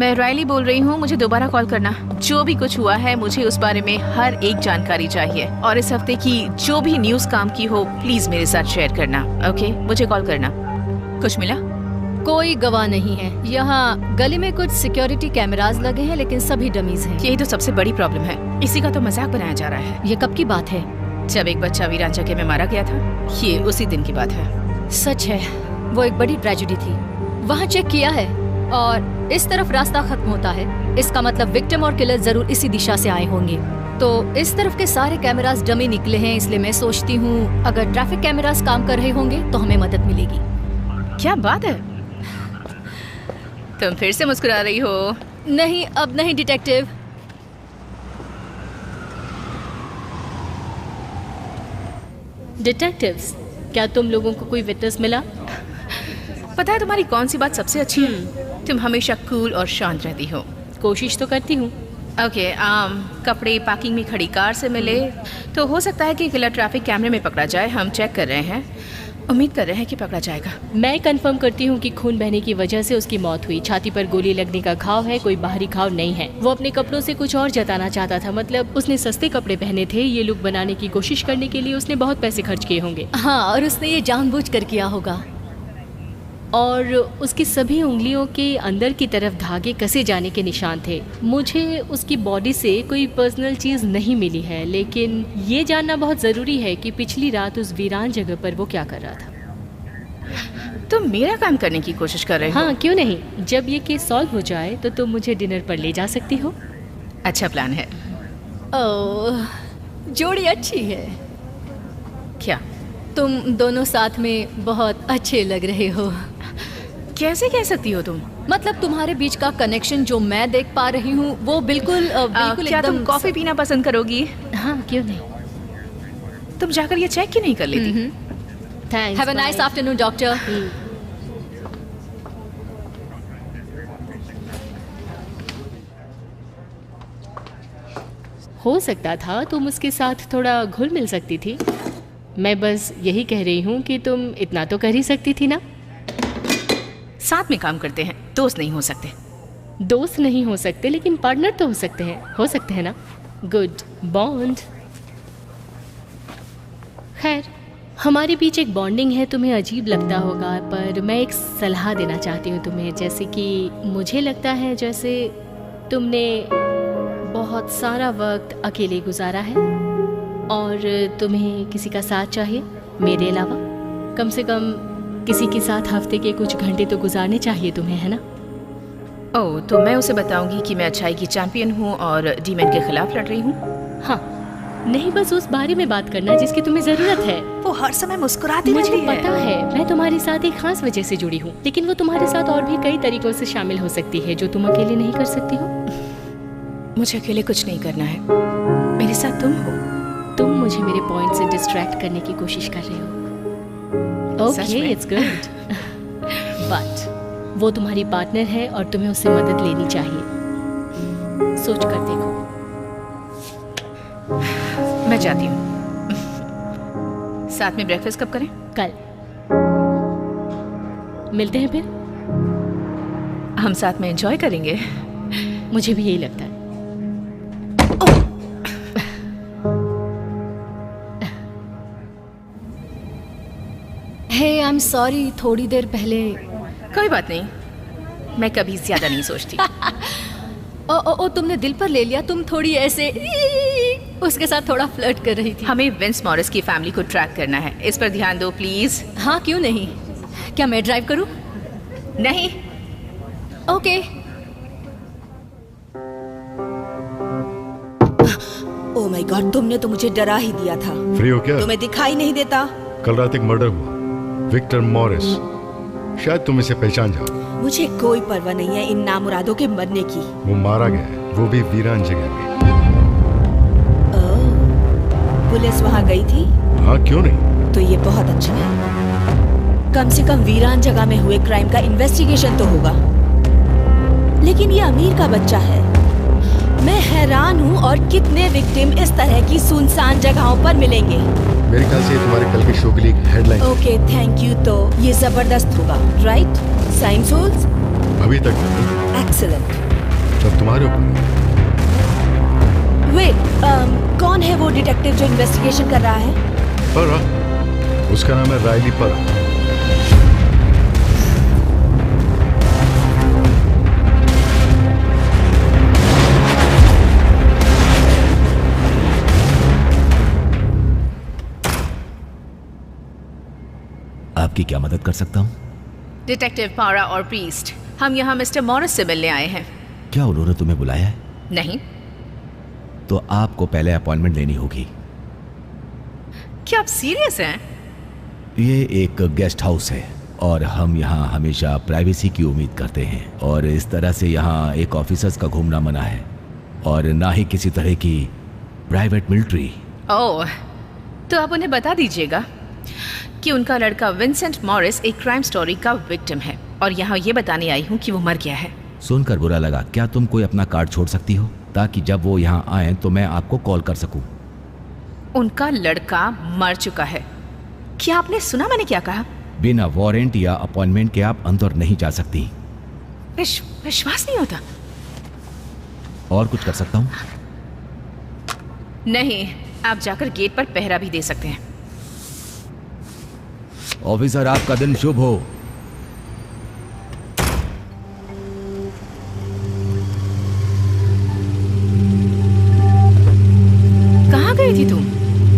मैं रायली बोल रही हूँ, मुझे दोबारा कॉल करना। जो भी कुछ हुआ है मुझे उस बारे में हर एक जानकारी चाहिए, और इस हफ्ते की जो भी न्यूज़ काम की हो प्लीज मेरे साथ शेयर करना, ओके? मुझे कॉल करना। कुछ मिला? कोई गवाह नहीं है। यहाँ गली में कुछ सिक्योरिटी कैमरास लगे हैं लेकिन सभी डमीज हैं। यही तो सबसे बड़ी प्रॉब्लम है। इसी का तो मजाक बनाया जा रहा है। ये कब की बात है? जब एक बच्चा वीरान जगह में मारा गया था। ये उसी दिन की बात है। सच है, वो एक बड़ी ट्रेजेडी थी। वहाँ चेक किया है और इस तरफ रास्ता खत्म होता है। इसका मतलब विक्टिम और किलर जरूर इसी दिशा से आए होंगे। तो इस तरफ के सारे कैमरास डमी निकले हैं, इसलिए मैं सोचती हूँ अगर ट्रैफिक कैमरास काम कर रहे होंगे तो हमें मदद मिलेगी। क्या बात है, तुम फिर से मुस्कुरा रही हो। नहीं, अब नहीं डिटेक्टिव। डिटेक्टिव्स, क्या तुम लोगों को कोई विटनेस मिला? पता है तुम्हारी कौन सी बात सबसे अच्छी है? तुम हमेशा कूल और शांत रहती हो। कोशिश तो करती हूँ। ओके, कपड़े पार्किंग में खड़ी कार से मिले तो हो सकता है कि किलर ट्रैफिक कैमरे में पकड़ा जाए। हम चेक कर रहे हैं, उम्मीद कर रहे हैं कि पकड़ा जाएगा। मैं कंफर्म करती हूँ कि खून बहने की वजह से उसकी मौत हुई। छाती पर गोली लगने का घाव है, कोई बाहरी घाव नहीं है। वो अपने कपड़ों से कुछ और जताना चाहता था, मतलब उसने सस्ते कपड़े पहने थे। ये लुक बनाने की कोशिश करने के लिए उसने बहुत पैसे खर्च किए होंगे। हाँ, और उसने ये जानबूझकर किया होगा। और उसकी सभी उंगलियों के अंदर की तरफ धागे कसे जाने के निशान थे। मुझे उसकी बॉडी से कोई पर्सनल चीज़ नहीं मिली है, लेकिन ये जानना बहुत ज़रूरी है कि पिछली रात उस वीरान जगह पर वो क्या कर रहा था। तुम मेरा काम करने की कोशिश कर रहे हो? हाँ, क्यों नहीं। जब ये केस सॉल्व हो जाए तो तुम मुझे डिनर पर ले जा सकती हो। अच्छा प्लान है। ओह, जोड़ी अच्छी है। क्या? तुम दोनों साथ में बहुत अच्छे लग रहे हो। कैसे कह सकती हो तुम? मतलब तुम्हारे बीच का कनेक्शन जो मैं देख पा रही हूँ वो बिल्कुल क्या तुम कॉफी पीना पसंद करोगी? हाँ, क्यों नहीं। तुम जाकर ये चेक क्यों नहीं कर लेती? Thanks. Have a nice afternoon doctor. हो सकता था तुम उसके साथ थोड़ा घुल मिल सकती थी। मैं बस यही कह रही हूँ कि तुम इतना तो कर ही सकती थी ना। साथ में काम करते हैं, दोस्त नहीं हो सकते। दोस्त नहीं हो सकते लेकिन पार्टनर तो हो सकते हैं ना। Good bond. खैर, हमारे बीच एक बॉन्डिंग है, तुम्हें अजीब लगता होगा, पर मैं एक सलाह देना चाहती हूँ तुम्हें। जैसे कि मुझे लगता है जैसे तुमने बहुत सारा वक्त अकेले गुजारा है और तुम्हें किसी का साथ चाहिए मेरे अलावा। कम से कम किसी के साथ हफ्ते के कुछ घंटे तो गुजारने चाहिए तुम्हें, है ना? ओह, तो मैं उसे बताऊंगी कि मैं अच्छाई की चैंपियन हूँ और डीमन के खिलाफ लड़ रही हूँ। हाँ, नहीं, बस उस बारे में बात करना जिसकी तुम्हें जरूरत है। वो हर समय मुस्कुराती रहती है। मुझे पता है, मैं तुम्हारे साथ एक खास वजह से जुड़ी हूँ, लेकिन वो तुम्हारे साथ और भी कई तरीकों से शामिल हो सकती है जो तुम अकेले नहीं कर सकती हो। मुझे अकेले कुछ नहीं करना है, मेरे साथ तुम हो। तुम मुझे मेरे पॉइंट से डिस्ट्रैक्ट करने की कोशिश कर रहे हो। Okay, it's good. बट वो तुम्हारी पार्टनर है और तुम्हें उससे मदद लेनी चाहिए। सोच कर देखो। मैं जाती हूँ। साथ में ब्रेकफास्ट कब करें? कल मिलते हैं फिर। हम साथ में एंजॉय करेंगे। मुझे भी यही लगता है। हे, आई एम सॉरी, थोड़ी देर पहले। कोई बात नहीं, मैं कभी ज्यादा नहीं सोचती। ओ, तुमने दिल पर ले लिया। तुम थोड़ी ऐसे उसके साथ थोड़ा फ्लर्ट कर रही थी। हमें विंस मॉरिस की फैमिली को ट्रैक करना है, इस पर ध्यान दो प्लीज। हाँ, क्यों नहीं। क्या मैं ड्राइव करूं? नहीं। ओके। ओह माय गॉड, तुमने तो मुझे डरा ही दिया था। फ्री हो क्या? तुम्हें दिखाई नहीं देता? कल रात एक मर्डर हुआ, विक्टर मॉरिस। शायद तुम इसे पहचान जाओ। मुझे कोई परवाह नहीं है इन नामुरादों के मरने की। वो मारा गया है, वो भी वीरान जगह में। पुलिस वहाँ गई थी? हाँ, क्यों नहीं। तो ये बहुत अच्छा है। कम से कम वीरान जगह में हुए क्राइम का इन्वेस्टिगेशन तो होगा। लेकिन ये अमीर का बच्चा है। मैं हैरान हूँ, और कितने विक्टिम इस तरह की सुनसान जगहों पर मिलेंगे। मेरे ख्याल से तुम्हारे कल के शो के लिए हेडलाइन। Okay, thank you. तो ये जबरदस्त होगा, राइट? Science holes? अभी तक नहीं। एक्सीलेंट। जब तुम्हारे ऊपर। वेट, कौन है वो डिटेक्टिव जो इन्वेस्टिगेशन कर रहा है? परा, उसका नाम है रायली परा। आपकी क्या मदद कर सकता हूँ? डिटेक्टिव पारा और प्रीस्ट, हम यहाँ मिस्टर मॉरिस से मिलने आए हैं। क्या उन्होंने तुम्हें बुलाया है? नहीं। तो आपको पहले अपॉइंटमेंट लेनी होगी। क्या आप सीरियस हैं? ये एक गेस्ट हाउस है और हम यहाँ हमेशा प्राइवेसी की उम्मीद करते हैं, और इस तरह से यहाँ एक ऑफिसर्स का घूमना मना है, और ना ही किसी तरह की प्राइवेट मिलिट्री। ओह, तो आप उन्हें बता दीजिएगा कि उनका लड़का विंसेंट मॉरिस एक क्राइम स्टोरी का विक्टिम है, और यहाँ ये बताने आई हूँ कि वो मर गया है। सुनकर बुरा लगा। क्या तुम कोई अपना कार्ड छोड़ सकती हो, ताकि जब वो यहाँ आए तो मैं आपको कॉल कर सकूं? उनका लड़का मर चुका है। क्या आपने सुना मैंने क्या कहा? बिना वारंट या अपॉइंटमेंट के आप अंदर नहीं जा सकती। विश्वास नहीं होता। और कुछ कर सकता हूँ? नहीं, आप जाकर गेट पर पहरा भी दे सकते हैं। ऑफिसर, आपका दिन शुभ हो। कहाँ गई थी तुम?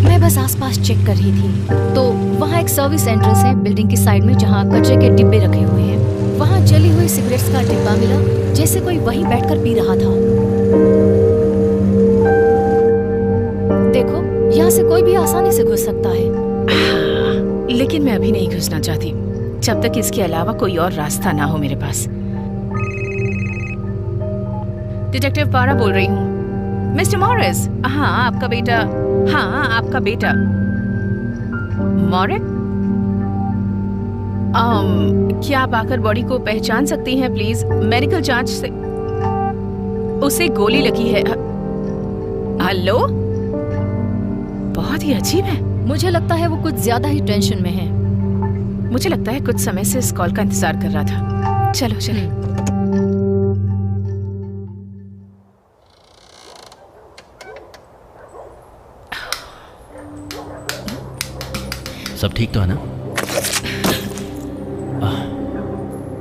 मैं बस आसपास चेक कर रही थी। तो वहाँ एक सर्विस एंट्रेंस है बिल्डिंग की साइड में, जहाँ कचरे के डिब्बे रखे हुए हैं। वहाँ जली हुई सिगरेट्स का डिब्बा मिला, जैसे कोई वहीं बैठकर पी रहा था। देखो, यहाँ से कोई भी आसानी से घुस सकता है। लेकिन मैं अभी नहीं घुसना चाहती, जब तक इसके अलावा कोई और रास्ता ना हो मेरे पास। डिटेक्टिव पारा बोल रही हूँ। मिस्टर मॉरिस, हाँ आपका बेटा। हाँ, आपका बेटा मॉरिस। क्या आप आकर बॉडी को पहचान सकती हैं प्लीज? मेडिकल जांच से उसे गोली लगी है। हेलो? बहुत ही अजीब है। मुझे लगता है वो कुछ ज्यादा ही टेंशन में है। मुझे लगता है कुछ समय से इस कॉल का इंतजार कर रहा था। चलो चलो। सब ठीक तो है ना?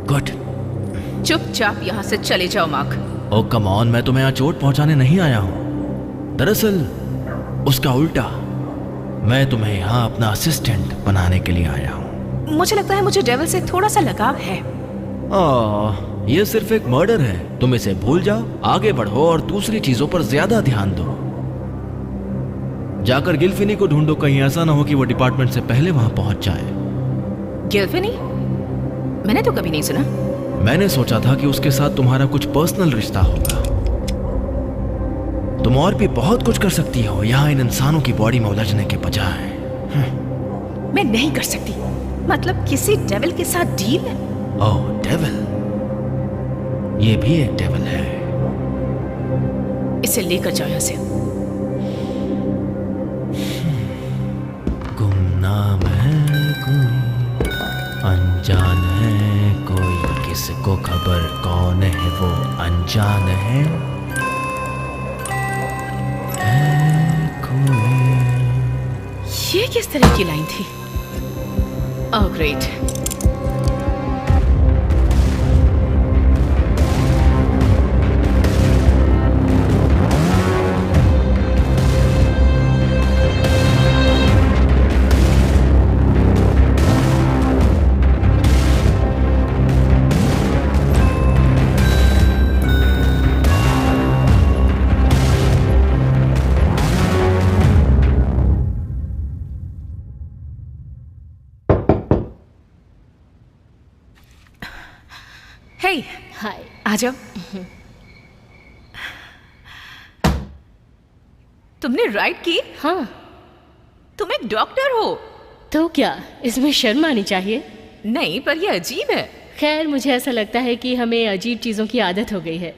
गुड। चुपचाप यहाँ से चले जाओ मार्क। ओ कम ऑन, मैं तुम्हें यहाँ चोट पहुंचाने नहीं आया हूँ। दरअसल उसका उल्टा, मैं तुम्हें यहाँ अपना असिस्टेंट बनाने के लिए आया हूँ। मुझे लगता है मुझे डेविल से थोड़ा सा लगाव है। ये सिर्फ एक मर्डर है, तुम इसे भूल जाओ, आगे बढ़ो और दूसरी चीजों पर ज्यादा ध्यान दो। जाकर गिल्फिनी को ढूंढो, कहीं ऐसा ना हो कि वो डिपार्टमेंट से पहले वहां पहुंच जाए। गिल्फिनी? मैंने तो कभी नहीं सुना। मैंने सोचा था कि उसके साथ तुम्हारा कुछ पर्सनल रिश्ता होगा। तुम और भी बहुत कुछ कर सकती हो यहाँ इन इंसानों की बॉडी में उलझने के बजाय। मैं नहीं कर सकती। मतलब किसी डेविल के साथ डील? ओह डेविल, ये भी एक डेविल है। इसे लेकर जाओ यहाँ से। गुमनाम है कोई, अनजान है कोई, किसको खबर कौन है वो अनजान है कोई। ये किस तरह की लाइन थी? Oh great. हाय, आ जाओ। तुमने राइड की? हाँ। तुम एक डॉक्टर हो तो क्या इसमें शर्म आनी चाहिए? नहीं, पर यह अजीब है। खैर, मुझे ऐसा लगता है कि हमें अजीब चीजों की आदत हो गई है।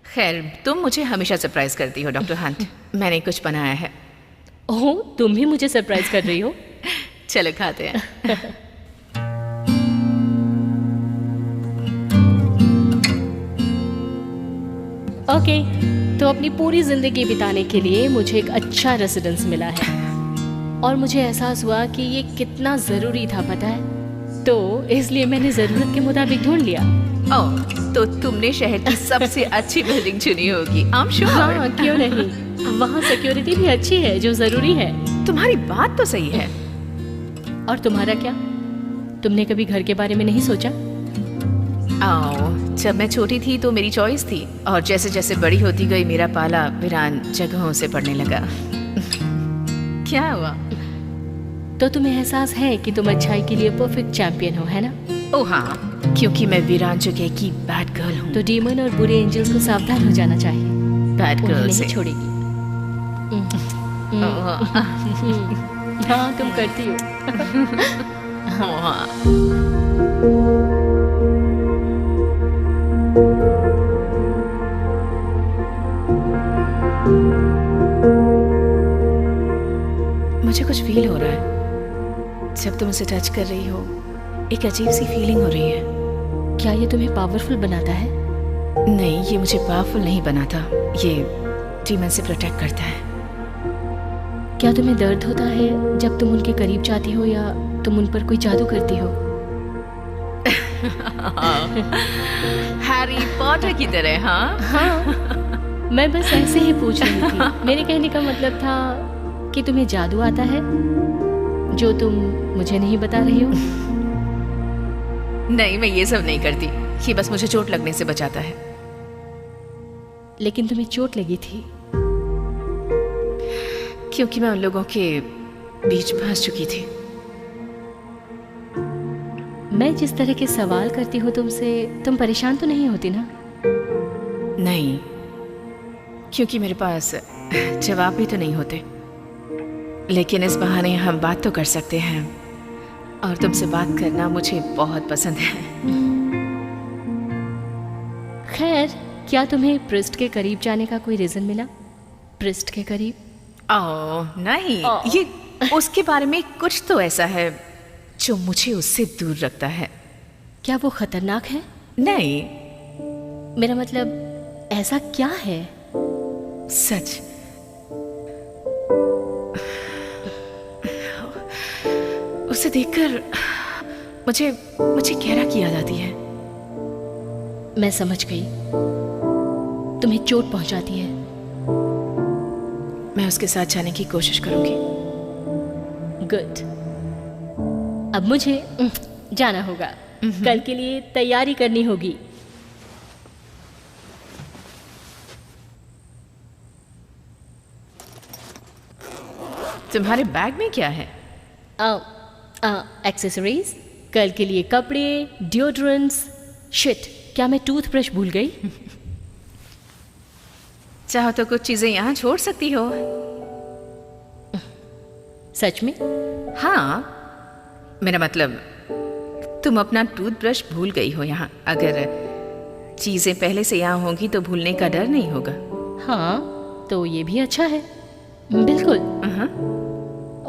खैर, तुम मुझे हमेशा सरप्राइज करती हो डॉक्टर हंट। मैंने कुछ बनाया है। ओह, तुम भी मुझे सरप्राइज कर रही हो? चलो खाते हैं। ओके, तो अपनी पूरी जिंदगी बिताने के लिए मुझे एक अच्छा रेसिडेंस मिला है और मुझे एहसास हुआ कि ये कितना ज़रूरी था, पता है? तो इसलिए मैंने ज़रूरत के मुताबिक ढूंढ लिया। ओह, तो तुमने शहर की सबसे अच्छी बिल्डिंग चुनी होगी। I am sure. हाँ, क्यों नहीं? वहाँ सिक्योरिटी भी अच्छी है, जो ज़रूरी है। तुम्हारी बात तो सही है। और तुम्हारा क्या? तुमने कभी घर के बारे में नहीं सोचा? जब मैं छोटी थी तो मेरी चॉइस थी, और जैसे जैसे बड़ी होती गई मेरा पाला वीरान जगहों से पड़ने लगा। क्या हुआ? तो तुम्हें एहसास है कि तुम अच्छाई के लिए परफेक्ट चैंपियन हो, है ना? ओह हाँ, क्योंकि मैं वीरान जगह की बैड गर्ल हूँ। तो डीमन और बुरे एंजल्स को सावधान हो जाना चाहिए। बैड गर्ल से नहीं छोड़ेगी। हाँ, तुम करती हो। हाँ। मुझे कुछ फील हो रहा है जब तुम इसे टच कर रही हो। एक अजीब सी फीलिंग हो रही है। क्या ये तुम्हें पावरफुल बनाता है? नहीं, ये मुझे पावरफुल नहीं बनाता। ये डीमन से प्रोटेक्ट करता है। क्या तुम्हें दर्द होता है जब तुम उनके करीब जाती हो या तुम उन पर कोई जादू करती हो? हैरी पॉटर की तरह। हाँ, मैं बस ऐसे ही पूछ रही थी। मेरे कहने का मतलब था कि तुम्हें जादू आता है जो तुम मुझे नहीं बता रही हो। नहीं, मैं ये सब नहीं करती। ये बस मुझे चोट लगने से बचाता है। लेकिन तुम्हें चोट लगी थी क्योंकि मैं उन लोगों के बीच फंस चुकी थी। मैं जिस तरह के सवाल करती हूँ तुमसे, तुम परेशान तो नहीं होती ना? नहीं, क्योंकि मेरे पास जवाब भी तो नहीं होते। लेकिन इस बहाने हम बात तो कर सकते हैं, और तुमसे बात करना मुझे बहुत पसंद है। खैर, क्या तुम्हें प्रिस्ट के करीब जाने का कोई रीजन मिला? प्रिस्ट के करीब? ओह नहीं, ये उसके बारे में कुछ तो ऐसा है जो मुझे उससे दूर रखता है। क्या वो खतरनाक है? नहीं, मेरा मतलब ऐसा क्या है? सच। उसे देखकर मुझे गहरा की याद आती है। मैं समझ गई, तुम्हें चोट पहुंचाती है। मैं उसके साथ जाने की कोशिश करूंगी। गुड। अब मुझे जाना होगा। कल के लिए तैयारी करनी होगी। तुम्हारे बैग में क्या है? एक्सेसरीज, कल के लिए कपड़े, डिओड्रेंट्स। शिट, क्या मैं टूथब्रश भूल गई? चाहो तो कुछ चीजें यहाँ छोड़ सकती हो। सच में? हाँ, मेरा मतलब तुम अपना टूथब्रश भूल गई हो यहाँ। अगर चीजें पहले से यहाँ होंगी तो भूलने का डर नहीं होगा। हाँ, तो ये भी अच्छा है। बिल्कुल।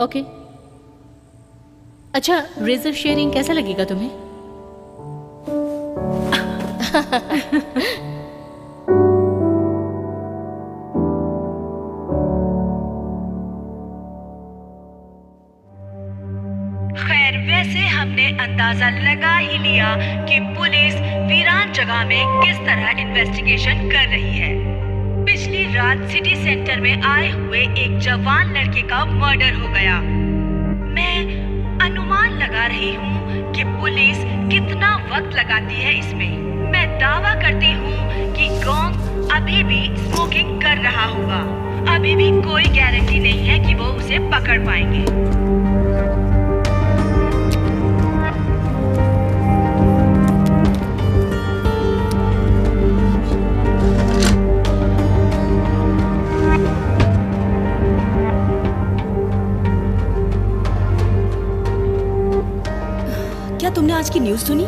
ओके। अच्छा, रेजर शेयरिंग कैसा लगेगा तुम्हें? खैर, वैसे हमने अंदाजा लगा ही लिया कि पुलिस वीरान जगह में किस तरह इन्वेस्टिगेशन कर रही है। पिछली रात सिटी सेंटर में आए हुए एक जवान लड़के का मर्डर हो गया। मैं अनुमान लगा रही हूँ कि पुलिस कितना वक्त लगाती है इसमें। मैं दावा करती हूँ कि गॉन्ग अभी भी स्मोकिंग कर रहा होगा। अभी भी कोई गारंटी नहीं है कि वो उसे पकड़ पाएंगे। क्या तुमने आज की न्यूज़ सुनी?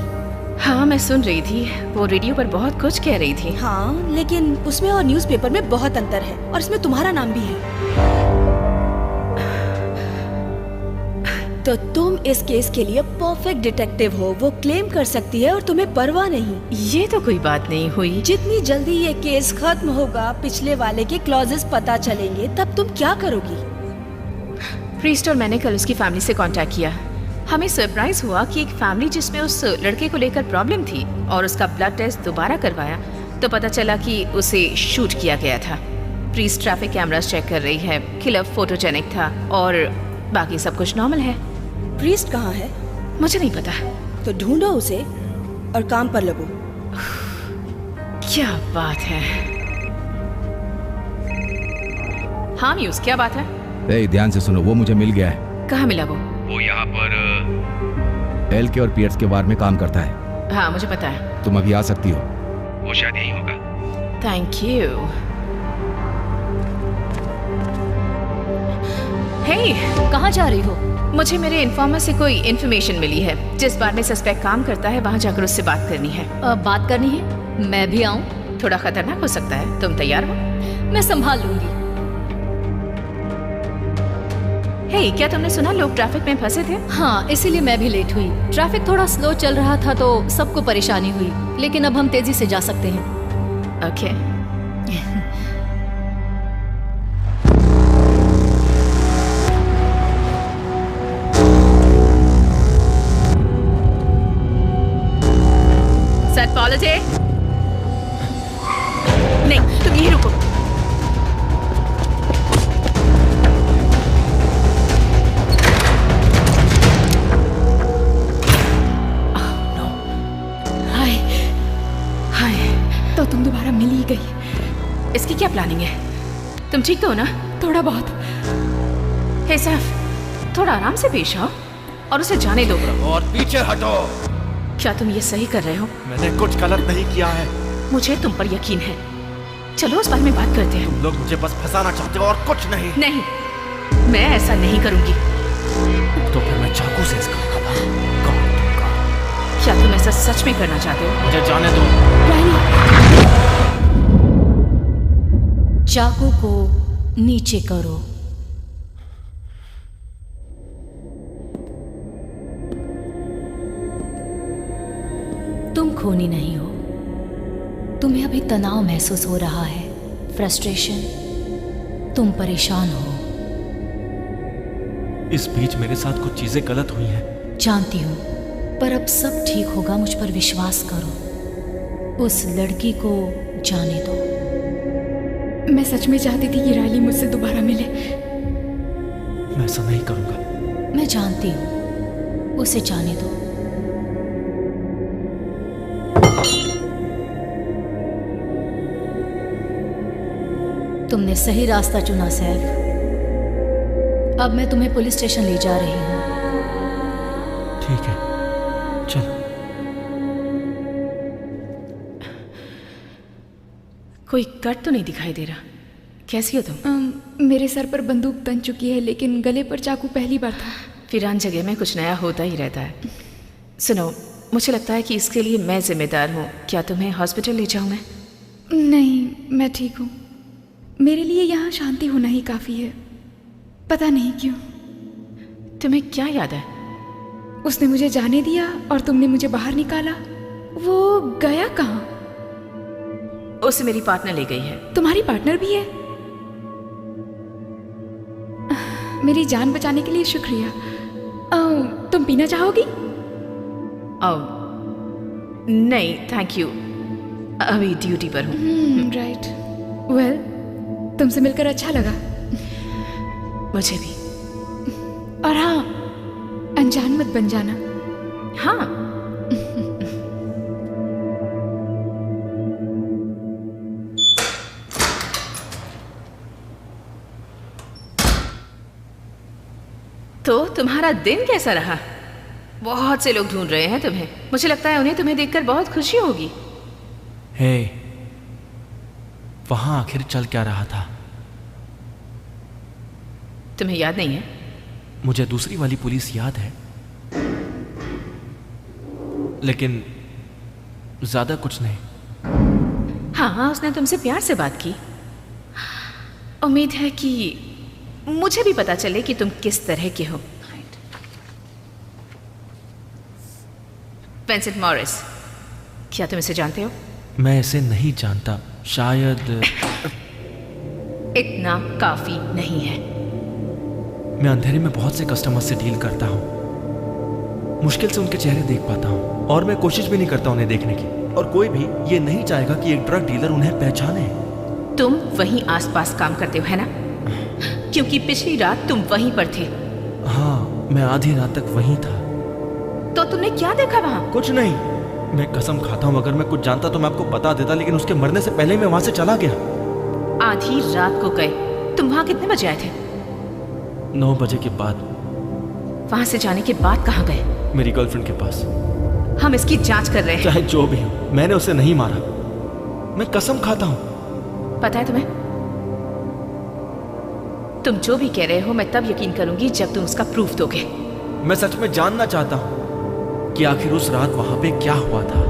हाँ, मैं सुन रही थी। वो रेडियो पर बहुत कुछ कह रही थी। हाँ, लेकिन उसमें और न्यूज़पेपर में बहुत अंतर है, और इसमें तुम्हारा नाम भी है। तो तुम इस केस के लिए परफेक्ट डिटेक्टिव हो, वो क्लेम कर सकती है और तुम्हें परवाह नहीं। ये तो कोई बात नहीं हुई। जितनी जल्दी ये केस खत्म होगा, पिछले वाले के क्लॉजेस पता चलेंगे, तब तुम क्या करोगी? प्रीस्ट और मैंने कल उसकी फैमिली से कांटेक्ट किया। हमें सरप्राइज हुआ कि एक फैमिली जिसमें उस लड़के को लेकर प्रॉब्लम थी और उसका ब्लड टेस्ट दोबारा करवाया तो पता चला कि उसे शूट किया गया था। प्रीस्ट ट्रैफिक कैमरास चेक कर रही है। किलर फोटोजेनिक था और बाकी सब कुछ नॉर्मल है। प्रीस्ट कहाँ है? मुझे नहीं पता। तो ढूंढो उसे और काम पर लगो। क्या बात है। हाँ म्यूज, क्या बात है? ध्यान से सुनो, वो मुझे मिल गया है। कहाँ मिला वो? वो यहाँ पर एल के और पियर्स के बार में काम करता है। हाँ, मुझे पता है। तुम अभी आ सकती हो, वो शायद यही होगा। Thank you. हे, कहाँ जा रही हो? मुझे मेरे इन्फॉर्मर से कोई इन्फॉर्मेशन मिली है। जिस बार में सस्पेक्ट काम करता है वहाँ जाकर उससे बात करनी है। बात करनी है? मैं भी आऊँ? थोड़ा खतरनाक हो सकता है। तुम तैयार हो? मैं संभाल लूंगी। हे, क्या तुमने सुना लोग ट्रैफिक में फंसे थे? हाँ, इसीलिए मैं भी लेट हुई। ट्रैफिक थोड़ा स्लो चल रहा था तो सबको परेशानी हुई, लेकिन अब हम तेजी से जा सकते हैं। ओके। सर पॉलिसी नहीं, तुम यहीं रुको। तो तुम दोबारा मिल ही गई। इसकी क्या प्लानिंग है? तुम ठीक तो हो ना? थोड़ा बहुत। हे सैफ, थोड़ा आराम से पेश आओ और उसे जाने दो। और पीछे हटो। क्या तुम ये सही कर रहे हो? मैंने कुछ गलत नहीं किया है। मुझे तुम पर यकीन है। चलो उस बारे में बात करते हैं। तुम लोग मुझे बस फंसाना चाहते हो और कुछ नहीं। नहीं, मैं ऐसा नहीं करूंगी। तो फिर मैं चाकू से इसका क्या तुम ऐसा सच में करना चाहते हो? मुझे जाने दो। चाकू को नीचे करो। तुम खूनी नहीं हो। तुम्हें अभी तनाव महसूस हो रहा है, फ्रस्ट्रेशन। तुम परेशान हो। इस बीच मेरे साथ कुछ चीजें गलत हुई हैं। जानती हूँ, पर अब सब ठीक होगा, मुझ पर विश्वास करो। उस लड़की को जाने दो। मैं सच में चाहती थी कि रायली मुझसे दोबारा मिले। मैं ऐसा नहीं करूंगा। मैं जानती हूँ, उसे जाने दो। तुमने सही रास्ता चुना सैफ। अब मैं तुम्हें पुलिस स्टेशन ले जा रही हूँ। ठीक है, चलो। कोई कट तो नहीं दिखाई दे रहा। कैसी हो तुम? मेरे सर पर बंदूक तन चुकी है, लेकिन गले पर चाकू पहली बार था। वीरान जगह में कुछ नया होता ही रहता है। सुनो, मुझे लगता है कि इसके लिए मैं जिम्मेदार हूँ। क्या तुम्हें हॉस्पिटल ले जाऊँ मैं? नहीं, मैं ठीक हूँ। मेरे लिए यहाँ शांति होना ही काफ़ी है। पता नहीं क्यों। तुम्हें क्या याद है? उसने मुझे जाने दिया और तुमने मुझे बाहर निकाला। वो गया कहाँ? उसे मेरी पार्टनर ले गई है। तुम्हारी पार्टनर भी है? मेरी जान बचाने के लिए शुक्रिया। तुम पीना चाहोगी? नहीं थैंक यू, अभी ड्यूटी पर हूँ। राइट। वेल, तुमसे मिलकर अच्छा लगा। मुझे भी। और हाँ, अनजान मत बन जाना। हाँ। तो तुम्हारा दिन कैसा रहा? बहुत से लोग ढूंढ रहे हैं तुम्हें। मुझे लगता है उन्हें तुम्हें देखकर बहुत खुशी होगी। हे, वहां आखिर चल क्या रहा था? तुम्हें याद नहीं है? मुझे दूसरी वाली पुलिस याद है, लेकिन ज्यादा कुछ नहीं। हाँ, उसने तुमसे प्यार से बात की। उम्मीद है कि मुझे भी पता चले कि तुम किस तरह के हो। विंसेंट मॉरिस, क्या तुम इसे जानते हो? मैं इसे नहीं जानता। शायद इतना काफी नहीं है। मैं अंधेरे में बहुत से कस्टमर से डील करता हूँ। मुश्किल से उनके चेहरे देख पाता हूँ, और मैं कोशिश भी नहीं करता उन्हें देखने की। और कोई भी ये नहीं चाहेगा कि एक ड्रग डीलर उन्हें पहचाने। तुम वहीं आसपास काम करते हो, है ना? क्योंकि पिछली रात तुम वहीं पर थे। हाँ, मैं आधी रात तक वहीं था। तो तुमने क्या देखा वहां? कुछ नहीं। मैं कसम खाता हूँ, अगर मैं कुछ जानता तो मैं आपको बता देता, लेकिन उसके मरने से पहले मैं वहां से चला गया। आधी रात को गए? तुम वहां कितने बजे आए थे? 9 बजे के बाद। वहां से जाने के बाद कहाँ गए? मेरी गर्लफ्रेंड के पास। हम इसकी जांच कर रहे हैं। चाहे जो भी हो, मैंने उसे नहीं मारा। मैं कसम खाता हूँ। पता है तुम्हें, तुम जो भी कह रहे हो मैं तब यकीन करूंगी जब तुम उसका प्रूफ दोगे। मैं सच में जानना चाहता हूँ कि आखिर उस रात वहां पे क्या हुआ था।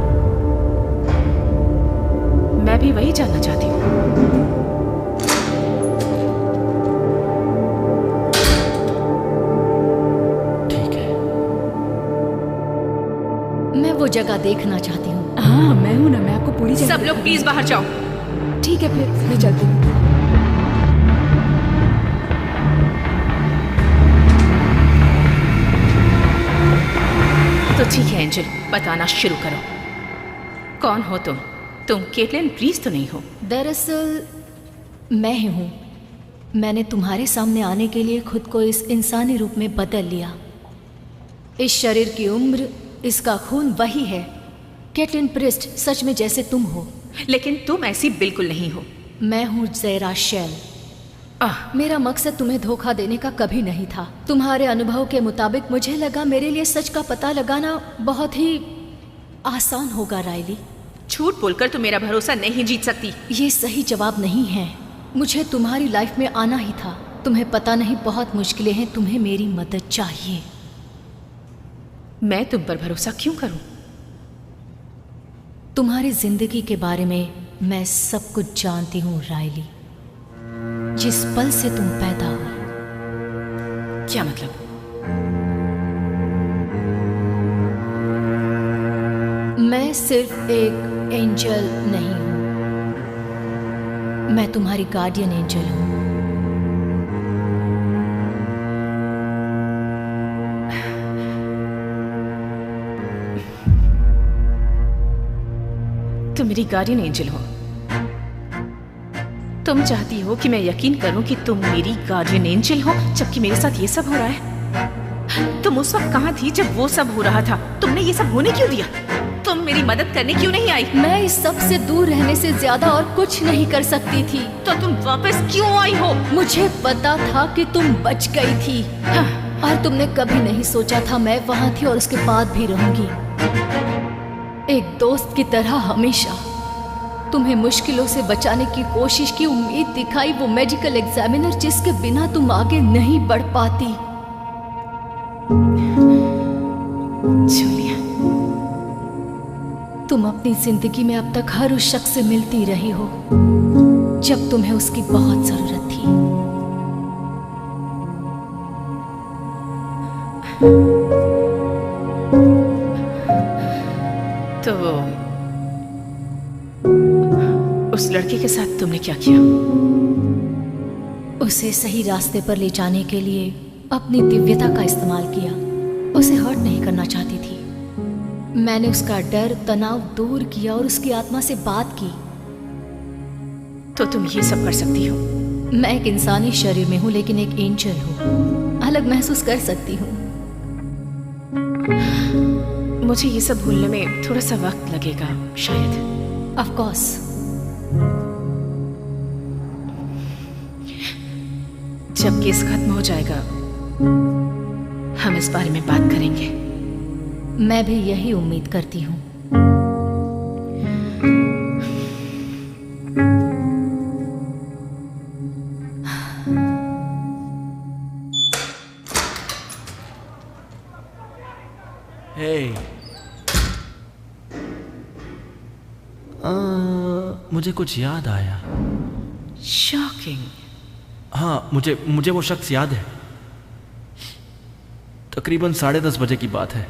मैं भी वही जानना चाहती हूँ। ठीक है। मैं वो जगह देखना चाहती हूँ। हाँ, मैं हूँ ना, मैं आपको पूरी जगह। सब लोग प्लीज बाहर जाओ। ठीक है, फिर मैं चलती हूँ। तो ठीक है एंजल, बताना शुरू करो। कौन हो तुम? तुम केटलिन प्रीस तो नहीं हो? दरअसल मैं ही हूँ। मैंने तुम्हारे सामने आने के लिए खुद को इस इंसानी रूप में बदल लिया। इस शरीर की उम्र, इसका खून वही है। केटलिन प्रिस्ट, सच में जैसे तुम हो। लेकिन तुम ऐसी बिल्कुल नहीं हो। मैं हूँ ज़ेरा शेल। मेरा मकसद तुम्हें धोखा देने का कभी नहीं था। तुम्हारे अनुभव के मुताबिक मुझे लगा मेरे लिए सच का पता लगाना बहुत ही आसान होगा रायली। झूठ बोलकर तुम मेरा भरोसा नहीं जीत सकती। ये सही जवाब नहीं है। मुझे तुम्हारी लाइफ में आना ही था। तुम्हें पता नहीं, बहुत मुश्किलें हैं। तुम्हें मेरी मदद चाहिए। मैं तुम पर भरोसा क्यों करूं? तुम्हारी जिंदगी के बारे में मैं सब कुछ जानती हूँ रायली। जिस पल से तुम पैदा हुई। क्या मतलब? मैं सिर्फ एक एंजल नहीं हूँ, मैं तुम्हारी गार्डियन एंजल हूँ। तुम मेरी गार्डियन एंजल हो। तुम चाहती हो कि मैं यकीन करूं कि तुम मेरी गार्डियन एंजल हो, जबकि मेरे साथ ये सब हो रहा है। तुम उस वक्त कहाँ थी जब वो सब हो रहा था? तुमने ये सब होने क्यों दिया? तुम मेरी मदद करने क्यों नहीं आई? मैं इस सब से दूर रहने से ज्यादा और कुछ नहीं कर सकती थी। तो तुम वापस क्यों आई हो? मुझे पता था कि तुम बच गई थी। हाँ। और तुमने कभी नहीं सोचा था मैं वहाँ थी और उसके बाद भी रहूंगी। एक दोस्त की तरह हमेशा तुम्हें मुश्किलों से बचाने की कोशिश की, उम्मीद दिखाई, वो मेडिकल एग्जामिनर जिसके बिना तुम आगे नहीं बढ़ पाती। जूलिया, तुम अपनी जिंदगी में अब तक हर उस शख्स से मिलती रही हो जब तुम्हें उसकी बहुत जरूरत थी। तो उस लड़के के साथ तुमने क्या किया? उसे सही रास्ते पर ले जाने के लिए अपनी दिव्यता का इस्तेमाल किया। उसे हर्ट नहीं करना चाहती थी। मैंने उसका डर, तनाव दूर किया और उसकी आत्मा से बात की। तो तुम ये सब कर सकती हो? मैं एक इंसानी शरीर में हूँ लेकिन एक एंजल हूँ, अलग महसूस कर सकती हूँ। मुझे ये सब भूलने में थोड़ा सा वक्त लगेगा शायद। Of course. जब केस खत्म हो जाएगा हम इस बारे में बात करेंगे। मैं भी यही उम्मीद करती हूँ। मुझे कुछ याद आया। शॉकिंग। हाँ, मुझे वो शख्स याद है। तकरीबन 10:30 बजे की बात है।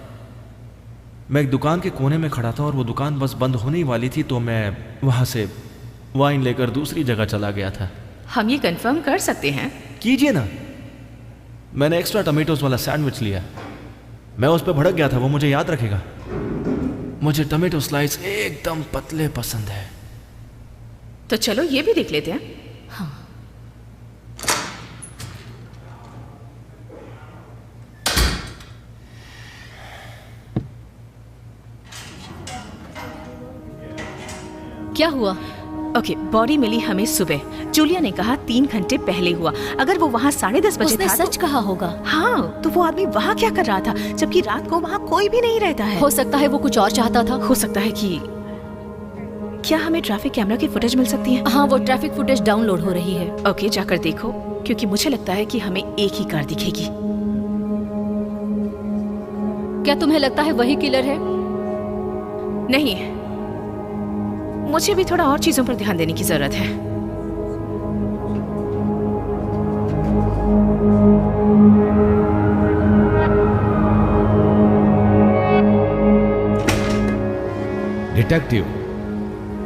मैं एक दुकान के कोने में खड़ा था और वो दुकान बस बंद होने ही वाली थी, तो मैं वहाँ से वाइन लेकर दूसरी जगह चला गया था। हम ये कंफर्म कर सकते हैं? कीजिए ना। मैंने एक्स्ट्रा टमेटोज वाला सैंडविच लिया। मैं उस पर भड़क गया था, वो मुझे याद रखेगा। मुझे टमेटो स्लाइस एकदम पतले पसंद है। तो चलो ये भी देख लेते हैं। हाँ। क्या हुआ? ओके, बॉडी मिली हमें सुबह। जूलिया ने कहा 3 घंटे पहले हुआ। अगर वो वहाँ 10:30 बजे उसने था सच कहा होगा। हाँ, तो वो आदमी वहाँ क्या कर रहा था जबकि रात को वहाँ कोई भी नहीं रहता है? हो सकता है वो कुछ और चाहता था। हो सकता है कि क्या हमें ट्रैफिक कैमरा की फुटेज मिल सकती है? हाँ, वो ट्रैफिक फुटेज डाउनलोड हो रही है। ओके, जाकर देखो, क्योंकि मुझे लगता है कि हमें एक ही कार दिखेगी। क्या तुम्हें लगता है वही किलर है? नहीं, मुझे भी थोड़ा और चीजों पर ध्यान देने की जरूरत है। डिटेक्टिव,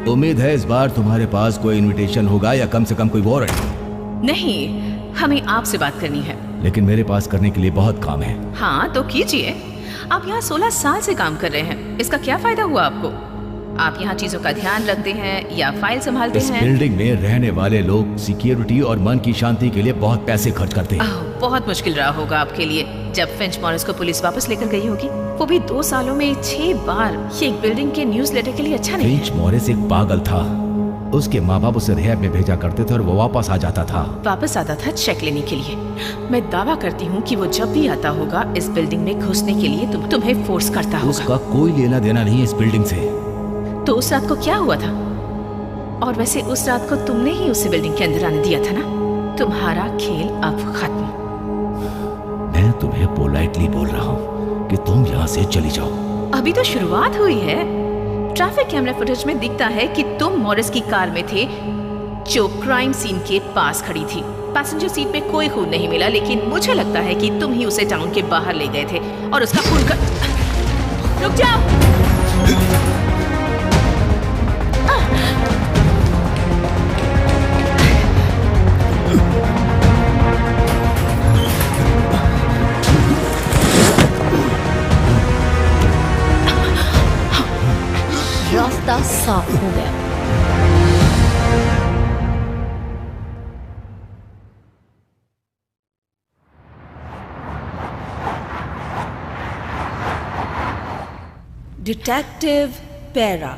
उम्मीद है इस बार तुम्हारे पास कोई इनविटेशन होगा या कम से कम कोई वारंट। नहीं, हमें आपसे बात करनी है। लेकिन मेरे पास करने के लिए बहुत काम है। हाँ, तो कीजिए। आप यहाँ 16 साल से काम कर रहे हैं, इसका क्या फायदा हुआ आपको? आप यहाँ चीजों का ध्यान रखते हैं या फाइल संभालते इस हैं? बिल्डिंग में रहने वाले लोग सिक्योरिटी और मन की शांति के लिए बहुत पैसे खर्च करते हैं। बहुत मुश्किल रहा होगा आपके लिए जब फिंच मॉरिस को पुलिस वापस लेकर गई होगी। वो भी 2 सालों में 6 बार। ये एक बिल्डिंग के न्यूज़लेटर के लिए अच्छा नहीं है। फिंच मॉरिस एक पागल था। उसके माँ बाप उसे रिहैब में भेजा करते थे और वो वापस आ जाता था। वापस आता था चेक लेने के लिए। मैं दावा करती हूँ कि वो जब भी आता होगा इस बिल्डिंग में घुसने के लिए तुम्हें फोर्स करता होगा। उसका कोई लेना देना नहीं है इस बिल्डिंग से। तो उस रात को क्या हुआ था? और वैसे उस रात को तुमने ही उसे बिल्डिंग के अंदर आने दिया था ना? तुम्हारा खेल अब खत्म। मैं तुम्हें पोलाइटली बोल रहा हूँ कि तुम यहाँ से चली जाओ। अभी तो शुरुआत हुई है। ट्रैफिक कैमरा फुटेज में दिखता है कि तुम मॉरिस की कार में थे जो क्राइम सीन के पास खड़ी थी। पैसेंजर सीट पे कोई खून नहीं मिला, लेकिन मुझे लगता है कि तुम ही उसे टाउन के बाहर ले गए थे और उसका खून का... रुक जाओ! रास्ता साफ हो गया। डिटेक्टिव पेरा,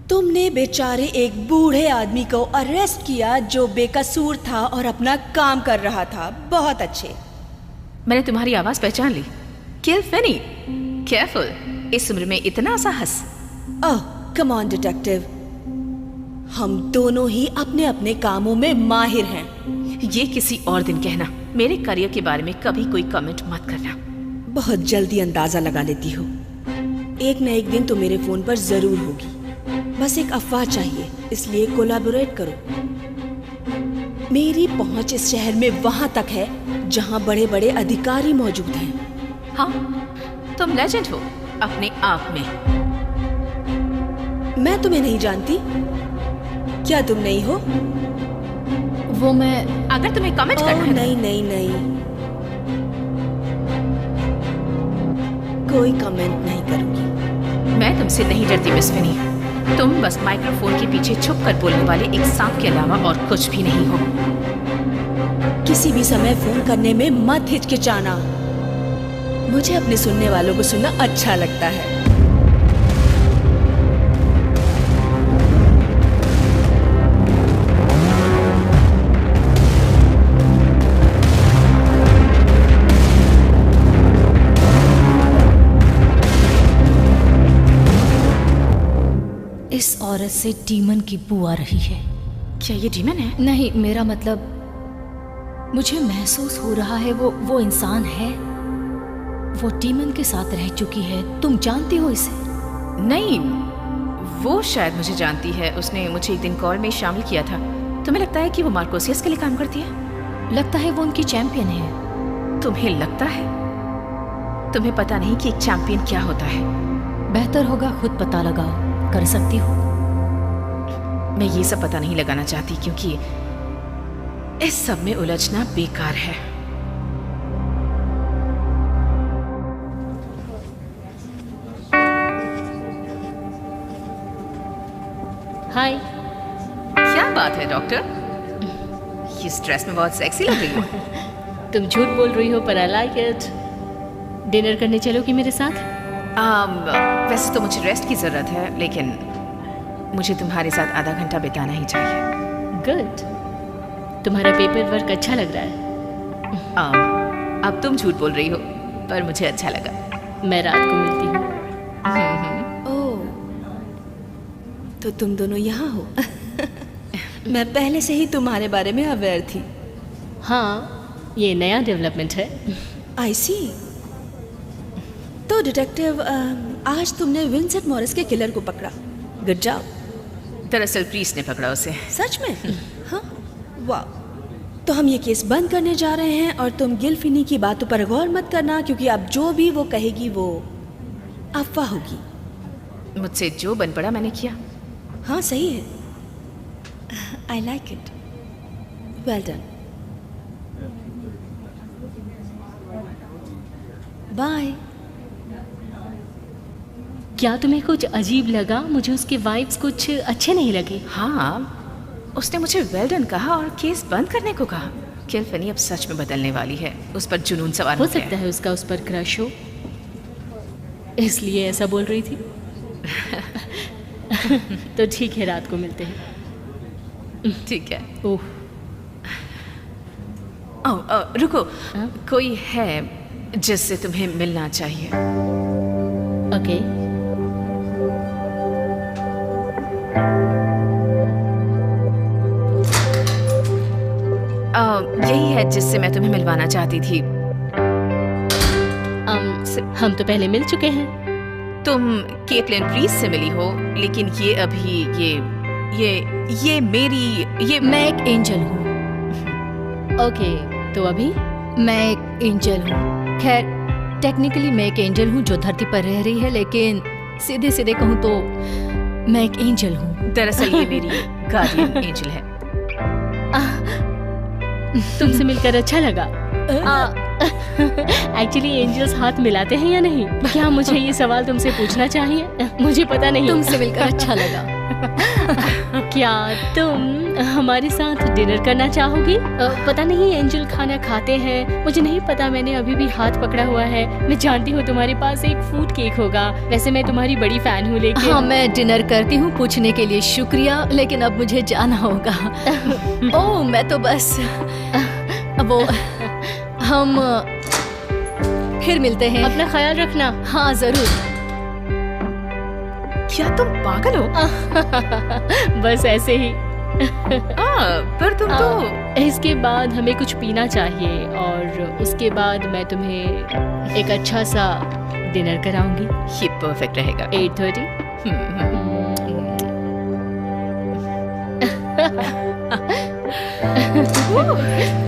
तुमने बेचारे एक बूढ़े आदमी को अरेस्ट किया जो बेकसूर था और अपना काम कर रहा था। बहुत अच्छे। मैंने तुम्हारी आवाज पहचान ली। किल फेनी, केयरफुल, इस उम्र में इतना साहस। ओह कम ऑन डिटेक्टिव, हम दोनों ही अपने अपने कामों में माहिर हैं। ये किसी और दिन कहना, मेरे करियर के बारे में कभी कोई कमेंट मत करना। बहुत जल्दी अंदाजा लगा लेती हो। एक न एक दिन तो मेरे फोन पर जरूर होगी। बस एक अफवाह चाहिए, इसलिए कोलैबोरेट करो। मेरी पहुंच इस शहर में वहां तक है जहां बड़े बड़े अधिकारी मौजूद हैं। हाँ, तुम लेजेंड हो अपने आप में। मैं तुम्हें नहीं जानती। क्या तुम नहीं हो? वो मैं अगर तुम्हें कमेंट करना है। नहीं नहीं नहीं, कोई कमेंट नहीं करूंगी। मैं तुमसे नहीं डरती मिस फेनी। तुम बस माइक्रोफोन के पीछे छुप कर बोलने वाले एक सांप के अलावा और कुछ भी नहीं हो। किसी भी समय फोन करने में मत हिचकिचाना। मुझे अपने सुनने वालों को सुनना अच्छा लगता है। इस औरत से डीमन की बू आ रही है। क्या ये डीमन है? नहीं, मेरा मतलब मुझे महसूस हो रहा है वो इंसान है। वो डीमन के साथ रह चुकी है। तुम जानती हो इसे? नहीं, वो शायद मुझे जानती है। उसने मुझे एक दिन कॉल में शामिल किया था। तुम्हें लगता है कि वो मार्कोसियस के लिए काम करती है? लगता है वो उनकी चैंपियन है। तुम्हें लगता है? तुम्हें पता नहीं कि एक चैंपियन क्या होता है? बेहतर होगा खुद पता लगाओ। कर सकती हो? मैं ये सब पता नहीं लगाना चाहती क्योंकि इस सब में उलझना बेकार है। हाय। क्या बात है डॉक्टर? इस ड्रेस में बहुत सेक्सी लग रही हो। तुम झूठ बोल रही हो पर आई लाइक इट। डिनर करने चलोगी मेरे साथ? वैसे तो मुझे रेस्ट की जरूरत है, लेकिन मुझे तुम्हारे साथ आधा घंटा बिताना ही चाहिए। गुड। तुम्हारा पेपर वर्क अच्छा लग रहा है। अब तुम झूठ बोल रही हो, पर मुझे अच्छा लगा। मैं रात को मिलती हूँ। ओह, तो तुम दोनों यहाँ हो। मैं पहले से ही तुम्हारे बारे में अवेयर थी। हाँ, ये नया डेवलपमेंट है। आई सी। तो डिटेक्टिव, आज तुमने विंसेंट मॉरिस के किलर को पकड़ा। Good job. दरअसल प्रीस ने पकड़ा उसे। सच में? हाँ, वाह। तो हम ये केस बंद करने जा रहे हैं और तुम गिलफिनी की बातों पर गौर मत करना, क्योंकि अब जो भी वो कहेगी वो अफवाह होगी। मुझसे जो बन पड़ा मैंने किया। हाँ सही है। I like it. Well done. Bye. क्या तुम्हें कुछ अजीब लगा? मुझे उसके वाइब्स कुछ अच्छे नहीं लगे। हाँ, उसने मुझे वेल डन कहा और केस बंद करने को कहा। किलफनी अब सच में बदलने वाली है। उस पर जुनून सवार हो सकता है उसका उस पर क्रश हो, इसलिए ऐसा बोल रही थी। तो ठीक है, रात को मिलते हैं। ठीक है। ओह, रुको। कोई है जिससे तुम्हें मिलना चाहिए। ओके। यही है जिससे मैं तुम्हें मिलवाना चाहती थी। हम तो पहले मिल चुके हैं। तुम केटलिन प्रीस से मिली हो, लेकिन ये अभी ये मेरी मैं एक एंजल हूँ। ओके, तो अभी मैं एक एंजल हूँ। खैर, टेक्निकली मैं एक एंजल हूँ जो धरती पर रह रही है, लेकिन सीधे सीधे कहूँ तो मैं एक एंजल हूँ। दरअसल ये मेरी गार्डियन एंजल है। तुमसे मिलकर अच्छा लगा। एक्चुअली एंजल्स हाथ मिलाते हैं या नहीं? क्या मुझे ये सवाल तुमसे पूछना चाहिए? मुझे पता नहीं। तुमसे मिलकर अच्छा लगा। क्या तुम हमारे साथ डिनर करना चाहोगी? पता नहीं एंजल खाना खाते हैं, मुझे नहीं पता। मैंने अभी भी हाथ पकड़ा हुआ है। मैं जानती हूँ तुम्हारे पास एक फूड केक होगा। वैसे मैं तुम्हारी बड़ी फैन हूँ, लेकिन हाँ, मैं डिनर करती हूँ। पूछने के लिए शुक्रिया, लेकिन अब मुझे जाना होगा। ओह, मैं तो बस वो हम फिर मिलते हैं। अपना ख्याल रखना। हाँ जरूर। क्या तुम पागल हो? बस ऐसे ही। पर तुम तो इसके बाद हमें कुछ पीना चाहिए और उसके बाद मैं तुम्हें एक अच्छा सा डिनर कराऊंगी। ये परफेक्ट रहेगा। 8:30।